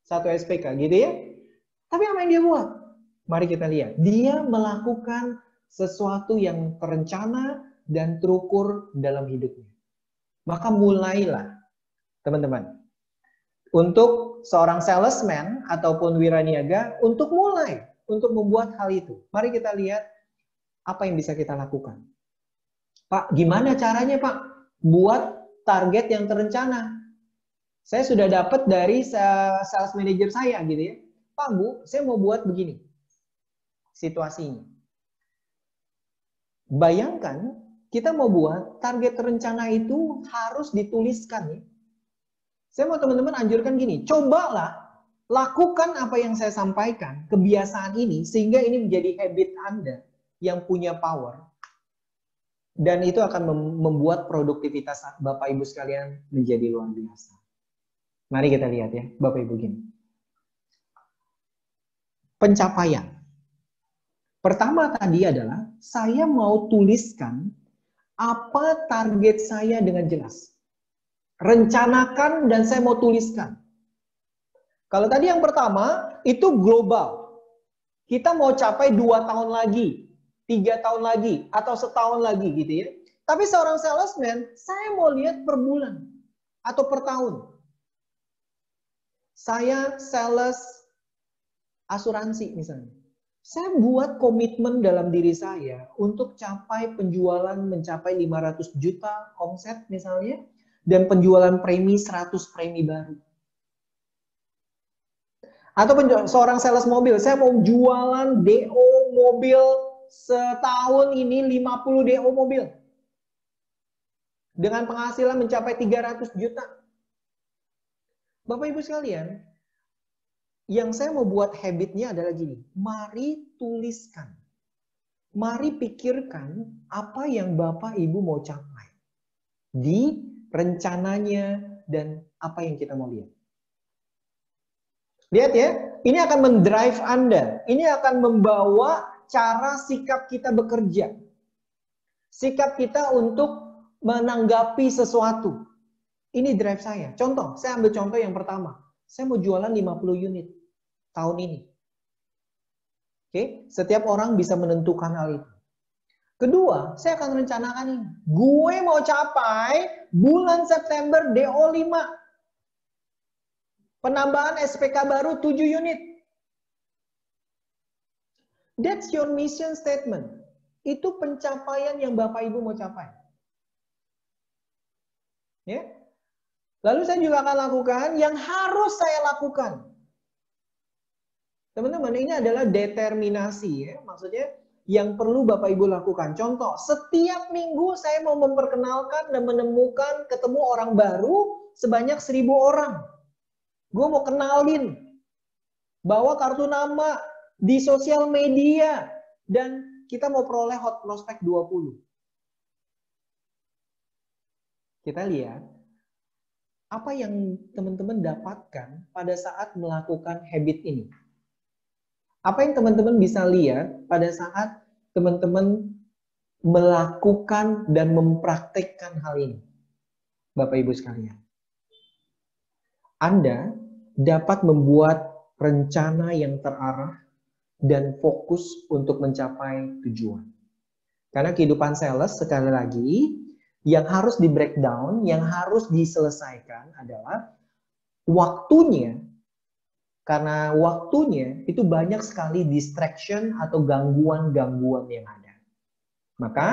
1 SPK gitu ya. Tapi apa yang dia buat? Mari kita lihat. Dia melakukan sesuatu yang terencana dan terukur dalam hidupnya. Maka mulailah, teman-teman. Untuk seorang salesman ataupun wiraniaga, untuk mulai, untuk membuat hal itu. Mari kita lihat apa yang bisa kita lakukan. Pak, gimana caranya Pak? Buat target yang terencana. Saya sudah dapat dari sales manager saya gitu ya. Pak, Bu, saya mau buat begini. Situasinya. Bayangkan, kita mau buat target terencana itu harus dituliskan ya. Saya mau teman-teman anjurkan gini, cobalah lakukan apa yang saya sampaikan, kebiasaan ini, sehingga ini menjadi habit Anda yang punya power. Dan itu akan membuat produktivitas Bapak Ibu sekalian menjadi luar biasa. Mari kita lihat ya, Bapak Ibu gini. Pencapaian. Pertama tadi adalah, saya mau tuliskan apa target saya dengan jelas. Rencanakan dan saya mau tuliskan. Kalau tadi yang pertama, itu global. Kita mau capai 2 tahun lagi, 3 tahun lagi, atau setahun lagi gitu ya. Tapi seorang salesman, saya mau lihat per bulan atau per tahun. Saya sales asuransi misalnya. Saya buat komitmen dalam diri saya untuk capai penjualan mencapai 500 juta omset misalnya, dan penjualan premi 100 premi baru. Atau seorang sales mobil, saya mau jualan DO mobil setahun ini 50 DO mobil. Dengan penghasilan mencapai 300 juta. Bapak Ibu sekalian, yang saya mau buat habitnya adalah gini. Mari tuliskan. Mari pikirkan apa yang Bapak Ibu mau capai. Di rencananya dan apa yang kita mau lihat. Lihat ya, ini akan mendrive Anda. Ini akan membawa cara sikap kita bekerja. Sikap kita untuk menanggapi sesuatu. Ini drive saya. Contoh, saya ambil contoh yang pertama. Saya mau jualan 50 unit tahun ini. Oke, setiap orang bisa menentukan hal itu. Kedua, saya akan rencanakan ini. Gue mau capai bulan September DO 5. Penambahan SPK baru 7 unit. That's your mission statement. Itu pencapaian yang Bapak Ibu mau capai. Ya. Lalu saya juga akan lakukan yang harus saya lakukan. Teman-teman, ini adalah determinasi ya. Maksudnya yang perlu Bapak Ibu lakukan. Contoh, setiap minggu saya mau memperkenalkan dan menemukan ketemu orang baru sebanyak 1.000 orang. Gue mau kenalin, bawa kartu nama di sosial media, dan kita mau peroleh hot prospect 20. Kita lihat, apa yang teman-teman dapatkan pada saat melakukan habit ini? Apa yang teman-teman bisa lihat pada saat teman-teman melakukan dan mempraktekkan hal ini? Bapak Ibu sekalian. Anda dapat membuat rencana yang terarah dan fokus untuk mencapai tujuan. Karena kehidupan sales, sekali lagi, yang harus di breakdown, yang harus diselesaikan adalah waktunya. Karena waktunya itu banyak sekali distraction atau gangguan-gangguan yang ada. Maka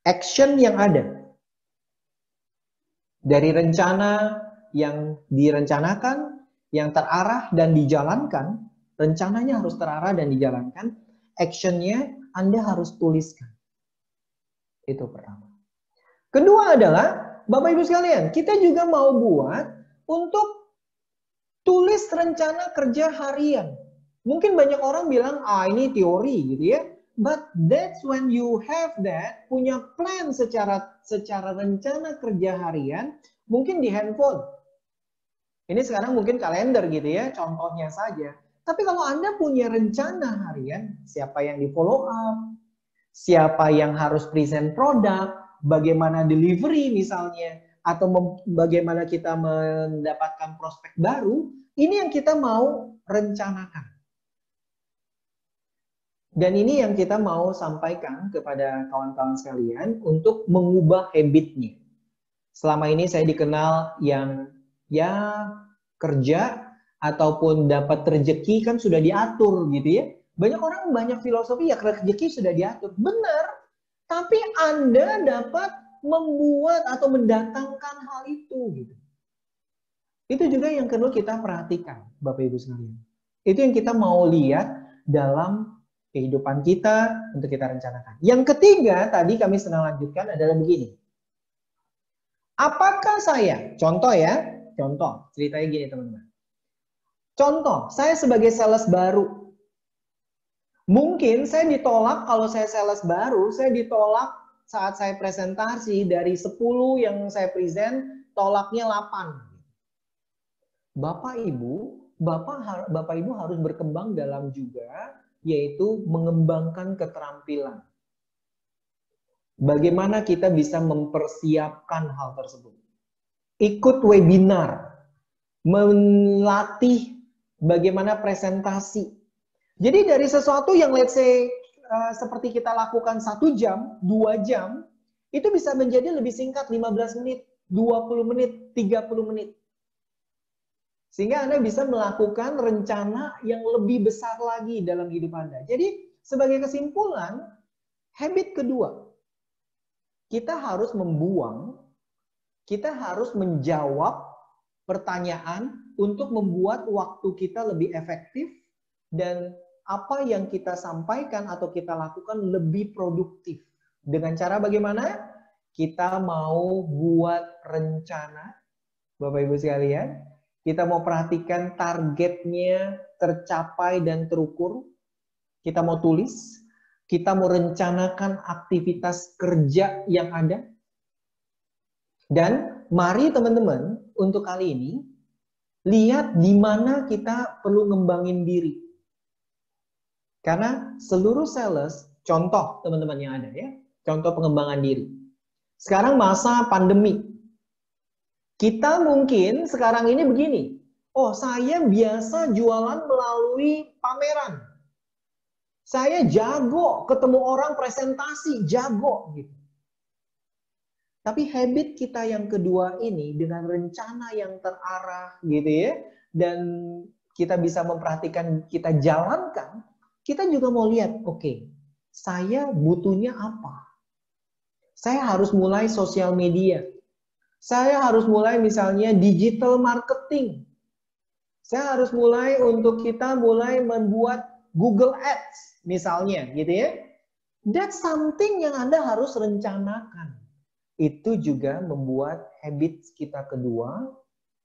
action yang ada dari rencana yang direncanakan, yang terarah dan dijalankan, rencananya harus terarah dan dijalankan, actionnya Anda harus tuliskan. Itu pertama. Kedua adalah, Bapak Ibu sekalian, kita juga mau buat untuk tulis rencana kerja harian. Mungkin banyak orang bilang, ini teori gitu ya. But that's when you have that, punya plan secara rencana kerja harian, mungkin di handphone. Ini sekarang mungkin kalender gitu ya, contohnya saja. Tapi kalau Anda punya rencana harian, siapa yang di follow up, siapa yang harus present produk, bagaimana delivery misalnya, atau bagaimana kita mendapatkan prospek baru, ini yang kita mau rencanakan. Dan ini yang kita mau sampaikan kepada kawan-kawan sekalian untuk mengubah habitnya. Selama ini saya dikenal yang ya kerja ataupun dapat rezeki kan sudah diatur gitu ya. Banyak orang banyak filosofi ya rezeki sudah diatur. Benar. Tapi Anda dapat membuat atau mendatangkan hal itu gitu. Itu juga yang perlu kita perhatikan, Bapak Ibu sekalian. Itu yang kita mau lihat dalam kehidupan kita untuk kita rencanakan. Yang ketiga tadi kami sedang lanjutkan adalah begini. Apakah saya, contoh ya, contoh, ceritanya gini teman-teman. Contoh, saya sebagai sales baru. Mungkin saya ditolak kalau saya sales baru, saya ditolak saat saya presentasi dari 10 yang saya present, tolaknya 8. Bapak Ibu harus berkembang dalam juga, yaitu mengembangkan keterampilan. Bagaimana kita bisa mempersiapkan hal tersebut? Ikut webinar, melatih bagaimana presentasi, Jadi dari sesuatu yang let's say seperti kita lakukan 1 jam, 2 jam, itu bisa menjadi lebih singkat 15 menit, 20 menit, 30 menit. Sehingga Anda bisa melakukan rencana yang lebih besar lagi dalam hidup Anda. Jadi sebagai kesimpulan, habit kedua, kita harus membuang, kita harus menjawab pertanyaan untuk membuat waktu kita lebih efektif dan apa yang kita sampaikan atau kita lakukan lebih produktif. Dengan cara bagaimana? Kita mau buat rencana, Bapak Ibu sekalian. Kita mau perhatikan targetnya tercapai dan terukur. Kita mau tulis. Kita mau rencanakan aktivitas kerja yang ada. Dan mari teman-teman, untuk kali ini, lihat di mana kita perlu ngembangin diri. Karena seluruh sales, contoh teman-teman yang ada ya, contoh pengembangan diri. Sekarang masa pandemi. Kita mungkin sekarang ini begini, oh saya biasa jualan melalui pameran. Saya jago, ketemu orang presentasi, jago gitu. Tapi habit kita yang kedua ini dengan rencana yang terarah gitu ya, dan kita bisa memperhatikan, kita jalankan, kita juga mau lihat, oke, saya butuhnya apa? Saya harus mulai sosial media. Saya harus mulai misalnya digital marketing. Saya harus mulai untuk kita mulai membuat Google Ads misalnya gitu ya. That's something yang Anda harus rencanakan. Itu juga membuat habit kita kedua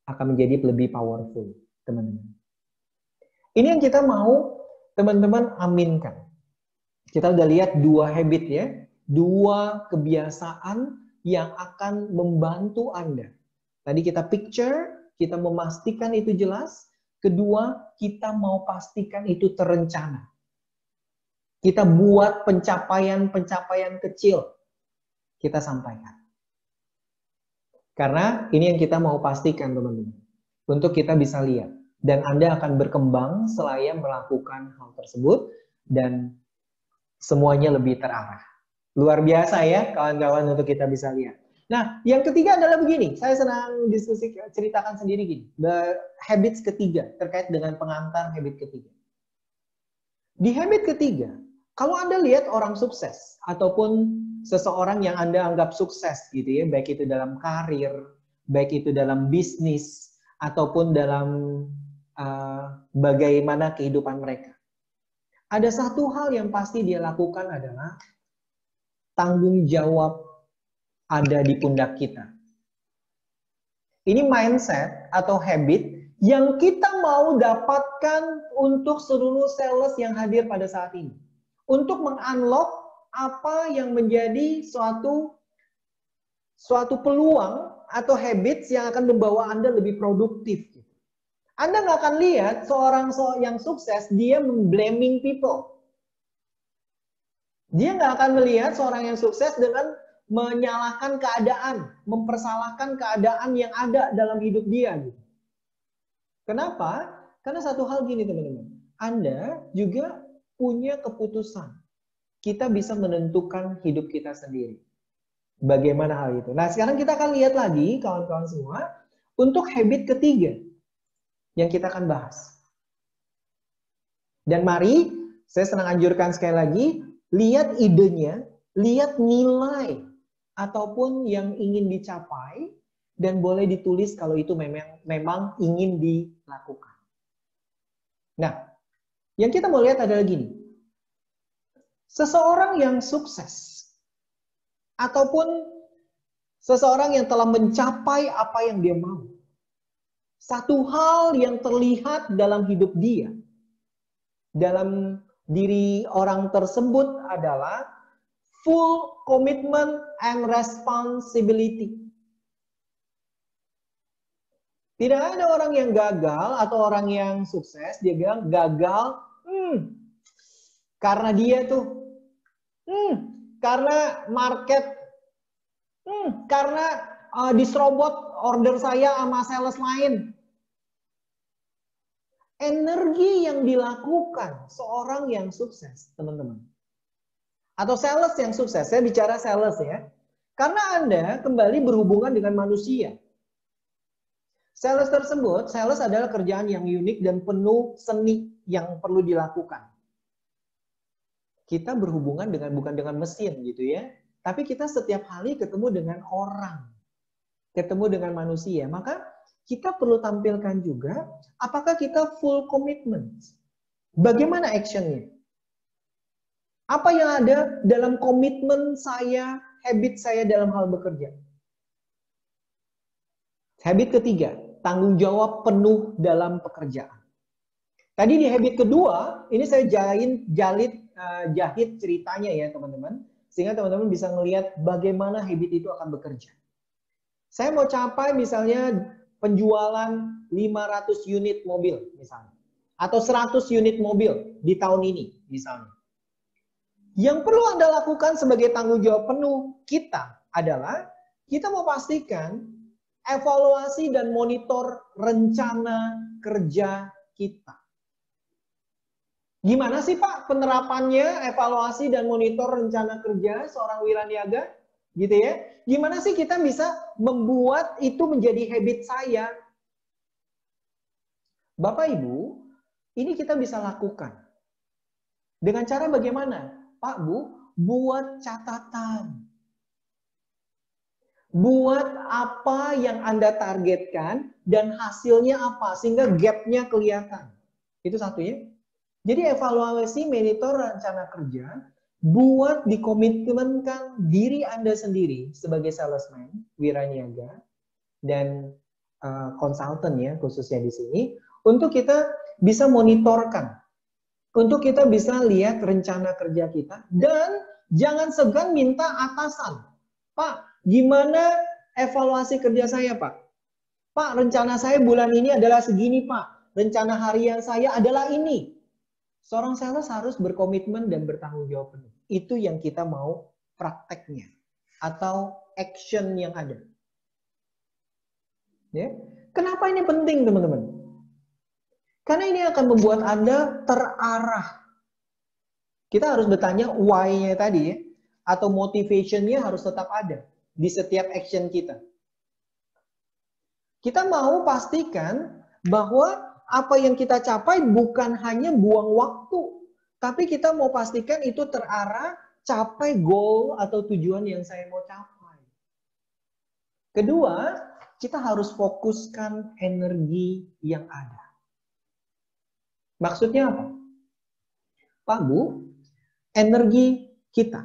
akan menjadi lebih powerful, teman-teman. Ini yang kita mau teman-teman aminkan. Kita udah lihat 2 habit ya, 2 kebiasaan yang akan membantu Anda. Tadi kita picture, kita memastikan itu jelas. Kedua, kita mau pastikan itu terencana. Kita buat pencapaian-pencapaian kecil. Kita sampaikan. Karena ini yang kita mau pastikan teman-teman. Untuk kita bisa lihat. Dan Anda akan berkembang selaya melakukan hal tersebut. Dan semuanya lebih terarah. Luar biasa ya kawan-kawan untuk kita bisa lihat. Nah, yang ketiga adalah begini. Saya senang diskusi, ceritakan sendiri gini. The habits ketiga terkait dengan pengantar habit ketiga. Di habit ketiga, kalau Anda lihat orang sukses ataupun seseorang yang Anda anggap sukses gitu ya, baik itu dalam karir, baik itu dalam bisnis ataupun dalam bagaimana kehidupan mereka. Ada satu hal yang pasti dia lakukan adalah tanggung jawab ada di pundak kita. Ini mindset atau habit yang kita mau dapatkan untuk seluruh sales yang hadir pada saat ini. Untuk mengunlock apa yang menjadi suatu peluang atau habits yang akan membawa Anda lebih produktif. Anda nggak akan lihat seorang yang sukses, dia memblaming people. Dia nggak akan melihat seorang yang sukses dengan menyalahkan keadaan, mempersalahkan keadaan yang ada dalam hidup dia. Kenapa? Karena satu hal gini teman-teman, Anda juga punya keputusan. Kita bisa menentukan hidup kita sendiri. Bagaimana hal itu? Nah sekarang kita akan lihat lagi kawan-kawan semua, untuk habit ketiga yang kita akan bahas. Dan mari, saya senang anjurkan sekali lagi, lihat idenya, lihat nilai ataupun yang ingin dicapai dan boleh ditulis kalau itu memang ingin dilakukan. Nah, yang kita mau lihat adalah gini. Seseorang yang sukses ataupun seseorang yang telah mencapai apa yang dia mau. Satu hal yang terlihat dalam hidup dia, dalam diri orang tersebut adalah full commitment and responsibility. Tidak ada orang yang gagal atau orang yang sukses, dia bilang gagal karena dia tuh, karena market, karena diserobot order saya sama sales lain. energi yang dilakukan seorang yang sukses, teman-teman. Atau sales yang sukses, saya bicara sales ya. Karena Anda kembali berhubungan dengan manusia. Sales tersebut, sales adalah kerjaan yang unik dan penuh seni yang perlu dilakukan. Kita berhubungan dengan bukan dengan mesin gitu ya, tapi kita setiap hari ketemu dengan orang, ketemu dengan manusia. Maka kita perlu tampilkan juga apakah kita full commitment. Bagaimana actionnya? Apa yang ada dalam komitmen saya, habit saya dalam hal bekerja? Habit ketiga, tanggung jawab penuh dalam pekerjaan. Tadi di habit kedua, ini saya jahit ceritanya ya teman-teman. Sehingga teman-teman bisa melihat bagaimana habit itu akan bekerja. Saya mau capai misalnya penjualan 500 unit mobil misalnya. Atau 100 unit mobil di tahun ini misalnya. Yang perlu Anda lakukan sebagai tanggung jawab penuh kita adalah kita mau pastikan evaluasi dan monitor rencana kerja kita. Gimana sih Pak penerapannya evaluasi dan monitor rencana kerja seorang wiraniaga? Gitu ya. Gimana sih kita bisa membuat itu menjadi habit saya? Bapak Ibu, ini kita bisa lakukan. Dengan cara bagaimana? Pak Bu, buat catatan. Buat apa yang Anda targetkan dan hasilnya apa, sehingga gap-nya kelihatan. Itu satu ya. Jadi evaluasi monitor rencana kerja, buat dikomitmenkan diri Anda sendiri sebagai salesman, wiraniaga, dan konsultan ya, khususnya di sini, untuk kita bisa monitorkan. Untuk kita bisa lihat rencana kerja kita. Dan jangan segan minta atasan. Pak, gimana evaluasi kerja saya Pak? Pak, rencana saya bulan ini adalah segini Pak. Rencana harian saya adalah ini. Seorang sales harus berkomitmen dan bertanggung jawab penuh. Itu yang kita mau prakteknya. Atau action yang ada. Ya. Kenapa ini penting teman-teman? Karena ini akan membuat Anda terarah. Kita harus bertanya why-nya tadi ya. Atau motivation-nya harus tetap ada di setiap action kita. Kita mau pastikan bahwa apa yang kita capai bukan hanya buang waktu. Tapi kita mau pastikan itu terarah capai goal atau tujuan yang saya mau capai. Kedua, kita harus fokuskan energi yang ada. Maksudnya apa? Pak Bu, energi kita.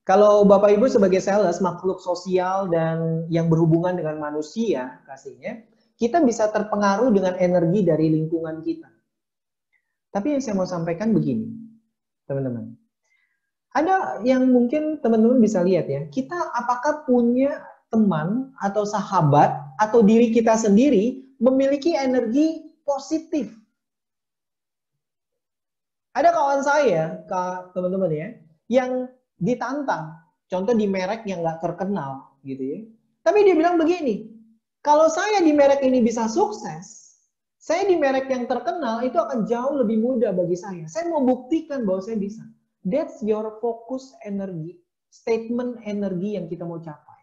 Kalau Bapak Ibu sebagai sales, makhluk sosial dan yang berhubungan dengan manusia, kasihnya, kita bisa terpengaruh dengan energi dari lingkungan kita. Tapi yang saya mau sampaikan begini, teman-teman. Ada yang mungkin teman-teman bisa lihat ya, kita apakah punya teman atau sahabat atau diri kita sendiri memiliki energi positif. Ada kawan saya, teman-teman ya, yang ditantang, contoh di merek yang nggak terkenal, gitu ya. Tapi dia bilang begini, kalau saya di merek ini bisa sukses, saya di merek yang terkenal itu akan jauh lebih mudah bagi saya. Saya mau buktikan bahwa saya bisa. That's your focus energi, statement energi yang kita mau capai.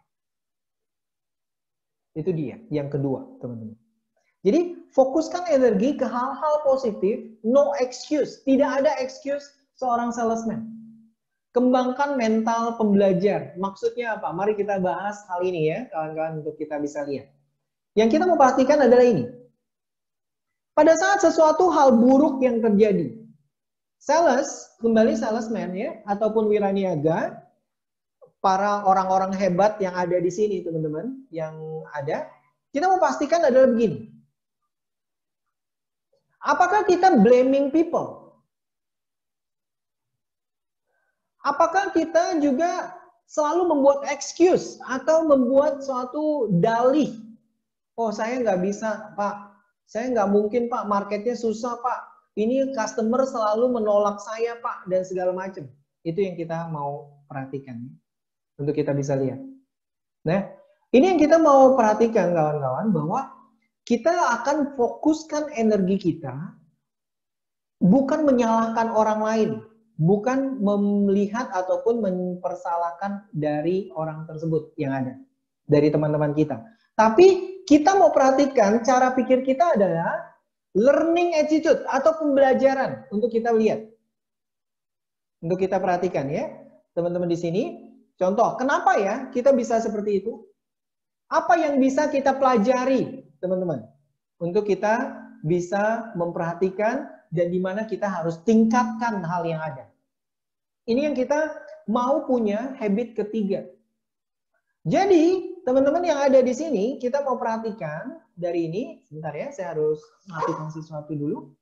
Itu dia, yang kedua, teman-teman. Jadi fokuskan energi ke hal-hal positif, no excuse. Tidak ada excuse seorang salesman. Kembangkan mental pembelajar. Maksudnya apa? Mari kita bahas hal ini ya, kawan-kawan, untuk kita bisa lihat. Yang kita mau pastikan adalah ini. Pada saat sesuatu hal buruk yang terjadi, sales, kembali salesman ya, ataupun wiraniaga, para orang-orang hebat yang ada di sini teman-teman, yang ada, kita mau pastikan adalah begini. Apakah kita blaming people? Apakah kita juga selalu membuat excuse atau membuat suatu dalih? Oh, saya nggak bisa, Pak. Saya nggak mungkin, Pak. Marketnya susah, Pak. Ini customer selalu menolak saya, Pak. Dan segala macam. Itu yang kita mau perhatikan. Untuk kita bisa lihat. Nah, ini yang kita mau perhatikan, kawan-kawan. Bahwa kita akan fokuskan energi kita bukan menyalahkan orang lain, bukan melihat ataupun mempersalahkan dari orang tersebut yang ada, dari teman-teman kita. Tapi kita mau perhatikan cara pikir kita adalah learning attitude atau pembelajaran untuk kita lihat. Untuk kita perhatikan ya, teman-teman di sini. Contoh, kenapa ya kita bisa seperti itu? Apa yang bisa kita pelajari, teman-teman? Untuk kita bisa memperhatikan dan di mana kita harus tingkatkan hal yang ada. Ini yang kita mau punya habit ketiga. Jadi, teman-teman yang ada di sini, kita mau perhatikan dari ini. Sebentar ya, saya harus melakukan sesuatu dulu.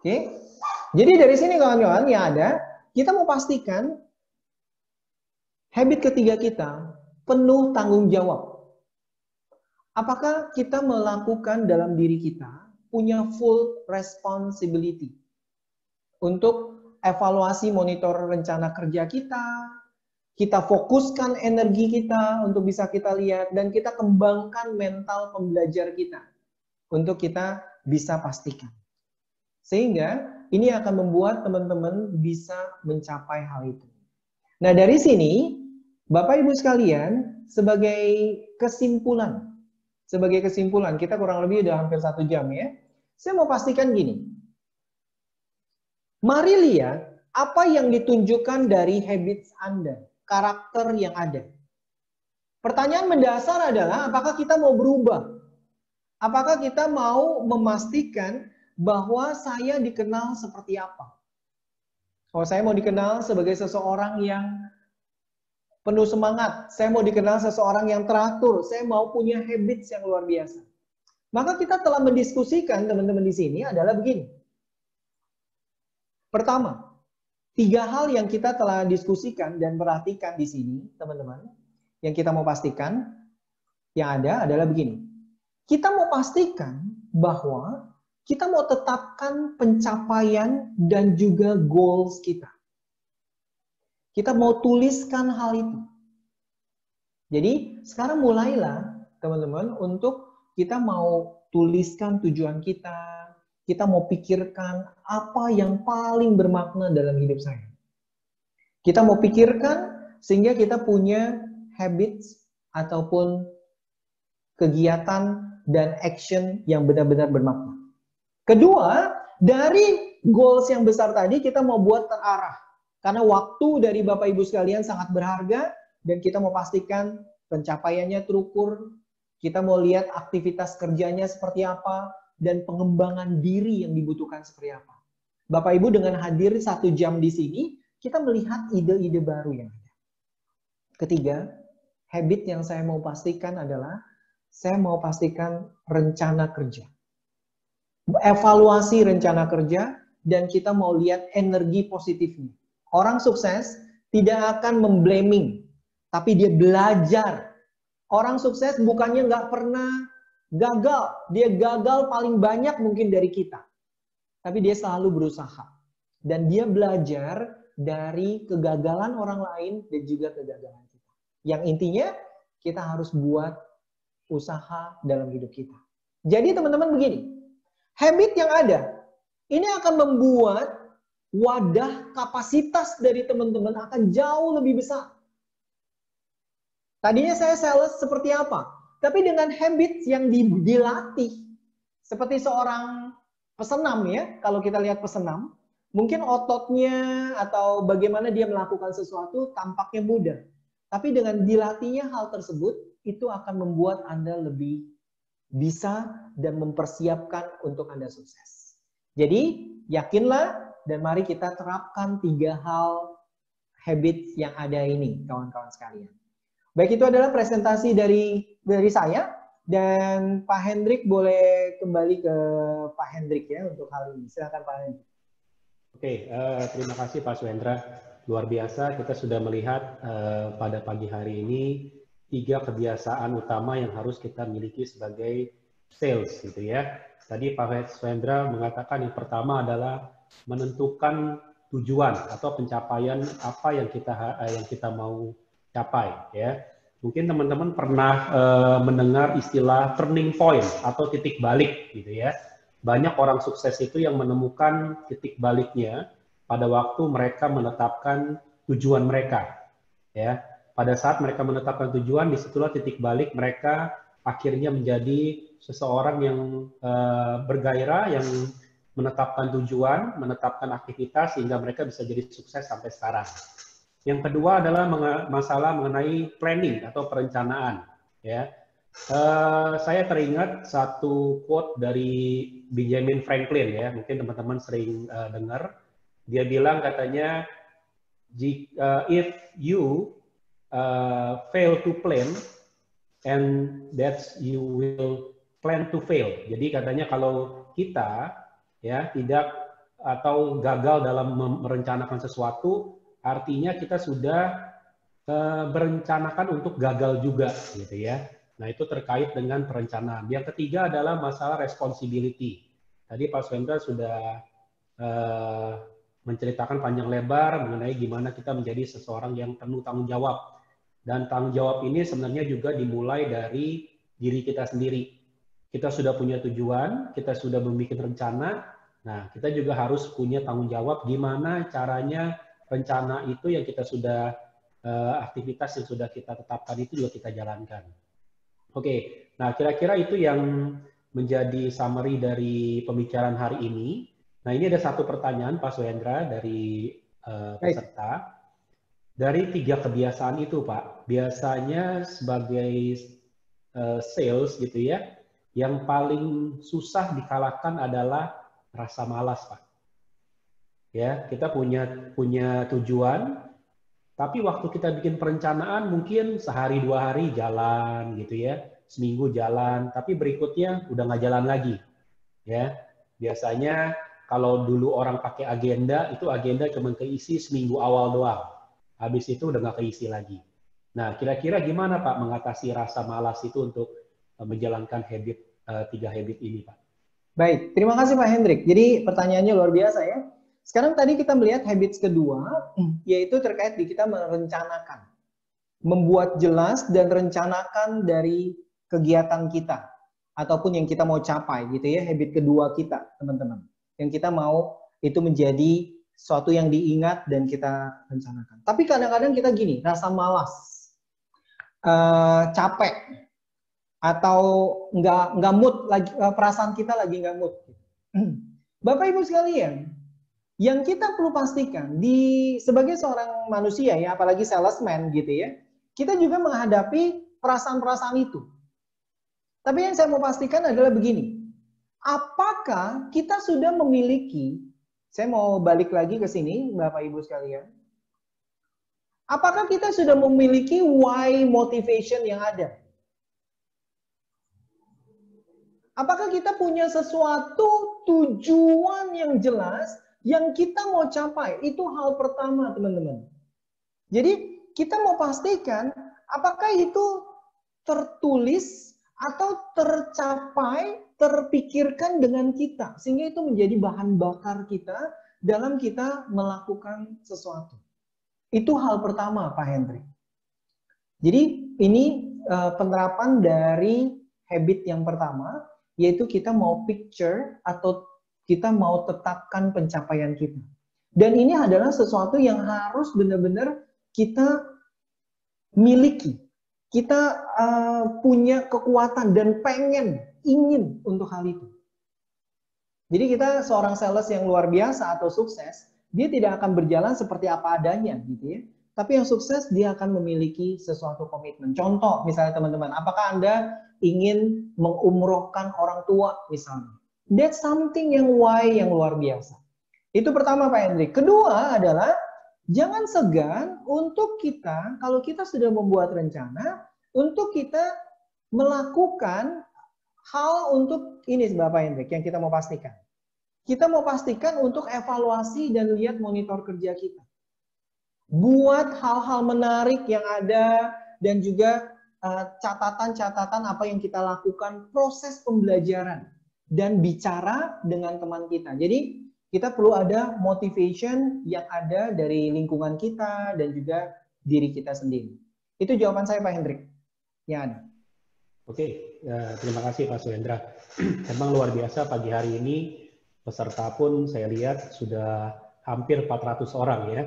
Oke. Jadi dari sini kawan-kawan yang ada, kita mau pastikan habit ketiga kita penuh tanggung jawab. Apakah kita melakukan dalam diri kita punya full responsibility untuk evaluasi monitor rencana kerja kita fokuskan energi kita untuk bisa kita lihat, dan kita kembangkan mental pembelajar kita untuk kita bisa pastikan. Sehingga ini akan membuat teman-teman bisa mencapai hal itu. Nah dari sini, Bapak Ibu sekalian, sebagai kesimpulan, kita kurang lebih udah hampir 1 jam ya. Saya mau pastikan gini. Mari lihat apa yang ditunjukkan dari habits Anda, karakter yang ada. Pertanyaan mendasar adalah apakah kita mau berubah? Apakah kita mau memastikan bahwa saya dikenal seperti apa? Oh, saya mau dikenal sebagai seseorang yang penuh semangat. Saya mau dikenal seseorang yang teratur. Saya mau punya habits yang luar biasa. Maka kita telah mendiskusikan, teman-teman di sini adalah begini. Pertama, 3 hal yang kita telah diskusikan dan perhatikan di sini, teman-teman, yang kita mau pastikan yang ada adalah begini. Kita mau pastikan bahwa kita mau tetapkan pencapaian dan juga goals kita. Kita mau tuliskan hal itu. Jadi sekarang mulailah teman-teman untuk kita mau tuliskan tujuan kita. Kita mau pikirkan apa yang paling bermakna dalam hidup saya. Kita mau pikirkan sehingga kita punya habits ataupun kegiatan dan action yang benar-benar bermakna. Kedua, dari goals yang besar tadi kita mau buat terarah. Karena waktu dari Bapak Ibu sekalian sangat berharga dan kita mau pastikan pencapaiannya terukur. Kita mau lihat aktivitas kerjanya seperti apa dan pengembangan diri yang dibutuhkan seperti apa. Bapak Ibu dengan hadir 1 jam di sini, kita melihat ide-ide baru yang ada. Ketiga, habit yang saya mau pastikan adalah saya mau pastikan rencana kerja. Evaluasi rencana kerja dan kita mau lihat energi positifnya. Orang sukses tidak akan memblaming, tapi dia belajar. Orang sukses bukannya nggak pernah gagal, dia gagal paling banyak mungkin dari kita. Tapi dia selalu berusaha. Dan dia belajar dari kegagalan orang lain dan juga kegagalan kita. Yang intinya kita harus buat usaha dalam hidup kita. Jadi teman-teman begini, habit yang ada, ini akan membuat wadah kapasitas dari teman-teman akan jauh lebih besar. Tadinya saya sales seperti apa? Tapi dengan habit yang dilatih, seperti seorang pesenam ya, kalau kita lihat pesenam, mungkin ototnya atau bagaimana dia melakukan sesuatu tampaknya mudah. Tapi dengan dilatihnya hal tersebut, itu akan membuat Anda lebih bisa dan mempersiapkan untuk Anda sukses. Jadi, yakinlah dan mari kita terapkan 3 hal habit yang ada ini, kawan-kawan sekalian. Baik, itu adalah presentasi dari saya, dan Pak Hendrik boleh kembali ke Pak Hendrik ya untuk hal ini. Silakan Pak Hendrik. Oke, terima kasih Pak Swendra. Luar biasa, kita sudah melihat pada pagi hari ini 3 kebiasaan utama yang harus kita miliki sebagai sales, gitu ya. Tadi Pak Swendra mengatakan yang pertama adalah menentukan tujuan atau pencapaian apa yang kita mau capai, ya. Mungkin teman-teman pernah mendengar istilah turning point atau titik balik gitu ya. Banyak orang sukses itu yang menemukan titik baliknya pada waktu mereka menetapkan tujuan mereka. Ya, pada saat mereka menetapkan tujuan, disitulah titik balik mereka akhirnya menjadi seseorang yang bergairah, yang menetapkan tujuan, menetapkan aktivitas sehingga mereka bisa jadi sukses sampai sekarang. Yang kedua adalah masalah mengenai planning atau perencanaan. Ya, saya teringat satu quote dari Benjamin Franklin ya, mungkin teman-teman sering dengar. Dia bilang katanya, if you fail to plan, and that's you will plan to fail. Jadi katanya kalau kita ya tidak atau gagal dalam merencanakan sesuatu, artinya kita sudah berencanakan untuk gagal juga, gitu ya. Nah, itu terkait dengan perencanaan. Yang ketiga adalah masalah responsibility. Tadi Pak Swendra sudah menceritakan panjang lebar mengenai gimana kita menjadi seseorang yang penuh tanggung jawab. Dan tanggung jawab ini sebenarnya juga dimulai dari diri kita sendiri. Kita sudah punya tujuan, kita sudah membuat rencana. Nah, kita juga harus punya tanggung jawab gimana caranya rencana itu yang kita sudah aktivitas yang sudah kita tetapkan itu juga kita jalankan. Oke, nah kira-kira itu yang menjadi summary dari pembicaraan hari ini. Nah, ini ada satu pertanyaan Pak Swendra dari peserta. Dari 3 kebiasaan itu Pak, biasanya sebagai sales gitu ya, yang paling susah dikalahkan adalah rasa malas Pak. Ya, kita punya tujuan, tapi waktu kita bikin perencanaan mungkin sehari 2 hari jalan gitu ya, seminggu jalan, tapi berikutnya udah nggak jalan lagi. Ya, biasanya kalau dulu orang pakai agenda, itu agenda cuma keisi seminggu awal doang. Habis itu udah nggak keisi lagi. Nah, kira-kira gimana Pak mengatasi rasa malas itu untuk menjalankan 3 habit ini Pak? Baik, terima kasih Pak Hendrik. Jadi pertanyaannya luar biasa ya. Sekarang tadi kita melihat habits kedua, yaitu terkait di kita merencanakan. Membuat jelas dan rencanakan dari kegiatan kita. Ataupun yang kita mau capai gitu ya, habit kedua kita teman-teman. Yang kita mau itu menjadi sesuatu yang diingat dan kita rencanakan. Tapi kadang-kadang kita gini, rasa malas, capek, atau nggak mood lagi, perasaan kita lagi nggak mood. Bapak Ibu sekalian, yang kita perlu pastikan sebagai seorang manusia ya, apalagi salesman gitu ya, kita juga menghadapi perasaan-perasaan itu. Tapi yang saya mau pastikan adalah begini, apakah kita sudah memiliki, saya mau balik lagi ke sini Bapak Ibu sekalian, apakah kita sudah memiliki why motivation yang ada? Apakah kita punya sesuatu tujuan yang jelas yang kita mau capai? Itu hal pertama, teman-teman. Jadi, kita mau pastikan apakah itu tertulis atau tercapai, terpikirkan dengan kita. Sehingga itu menjadi bahan bakar kita dalam kita melakukan sesuatu. Itu hal pertama, Pak Hendrik. Jadi, ini penerapan dari habit yang pertama, yaitu kita mau picture atau kita mau tetapkan pencapaian kita. Dan ini adalah sesuatu yang harus benar-benar kita miliki. Kita punya kekuatan dan ingin untuk hal itu. Jadi kita seorang sales yang luar biasa atau sukses, dia tidak akan berjalan seperti apa adanya gitu ya. Tapi yang sukses dia akan memiliki sesuatu komitmen. Contoh misalnya teman-teman, apakah Anda ingin mengumrohkan orang tua misalnya? That's something yang luar biasa. Itu pertama Pak Hendrik. Kedua adalah jangan segan untuk kita, kalau kita sudah membuat rencana, untuk kita melakukan hal untuk ini Bapak Hendrik yang kita mau pastikan. Kita mau pastikan untuk evaluasi dan lihat monitor kerja kita. Buat hal-hal menarik yang ada dan juga catatan-catatan apa yang kita lakukan, proses pembelajaran dan bicara dengan teman kita. Jadi kita perlu ada motivation yang ada dari lingkungan kita dan juga diri kita sendiri. Itu jawaban saya Pak Hendrik. Yang ada. Oke, terima kasih Pak Suhendra. Memang luar biasa pagi hari ini peserta pun saya lihat sudah hampir 400 orang ya.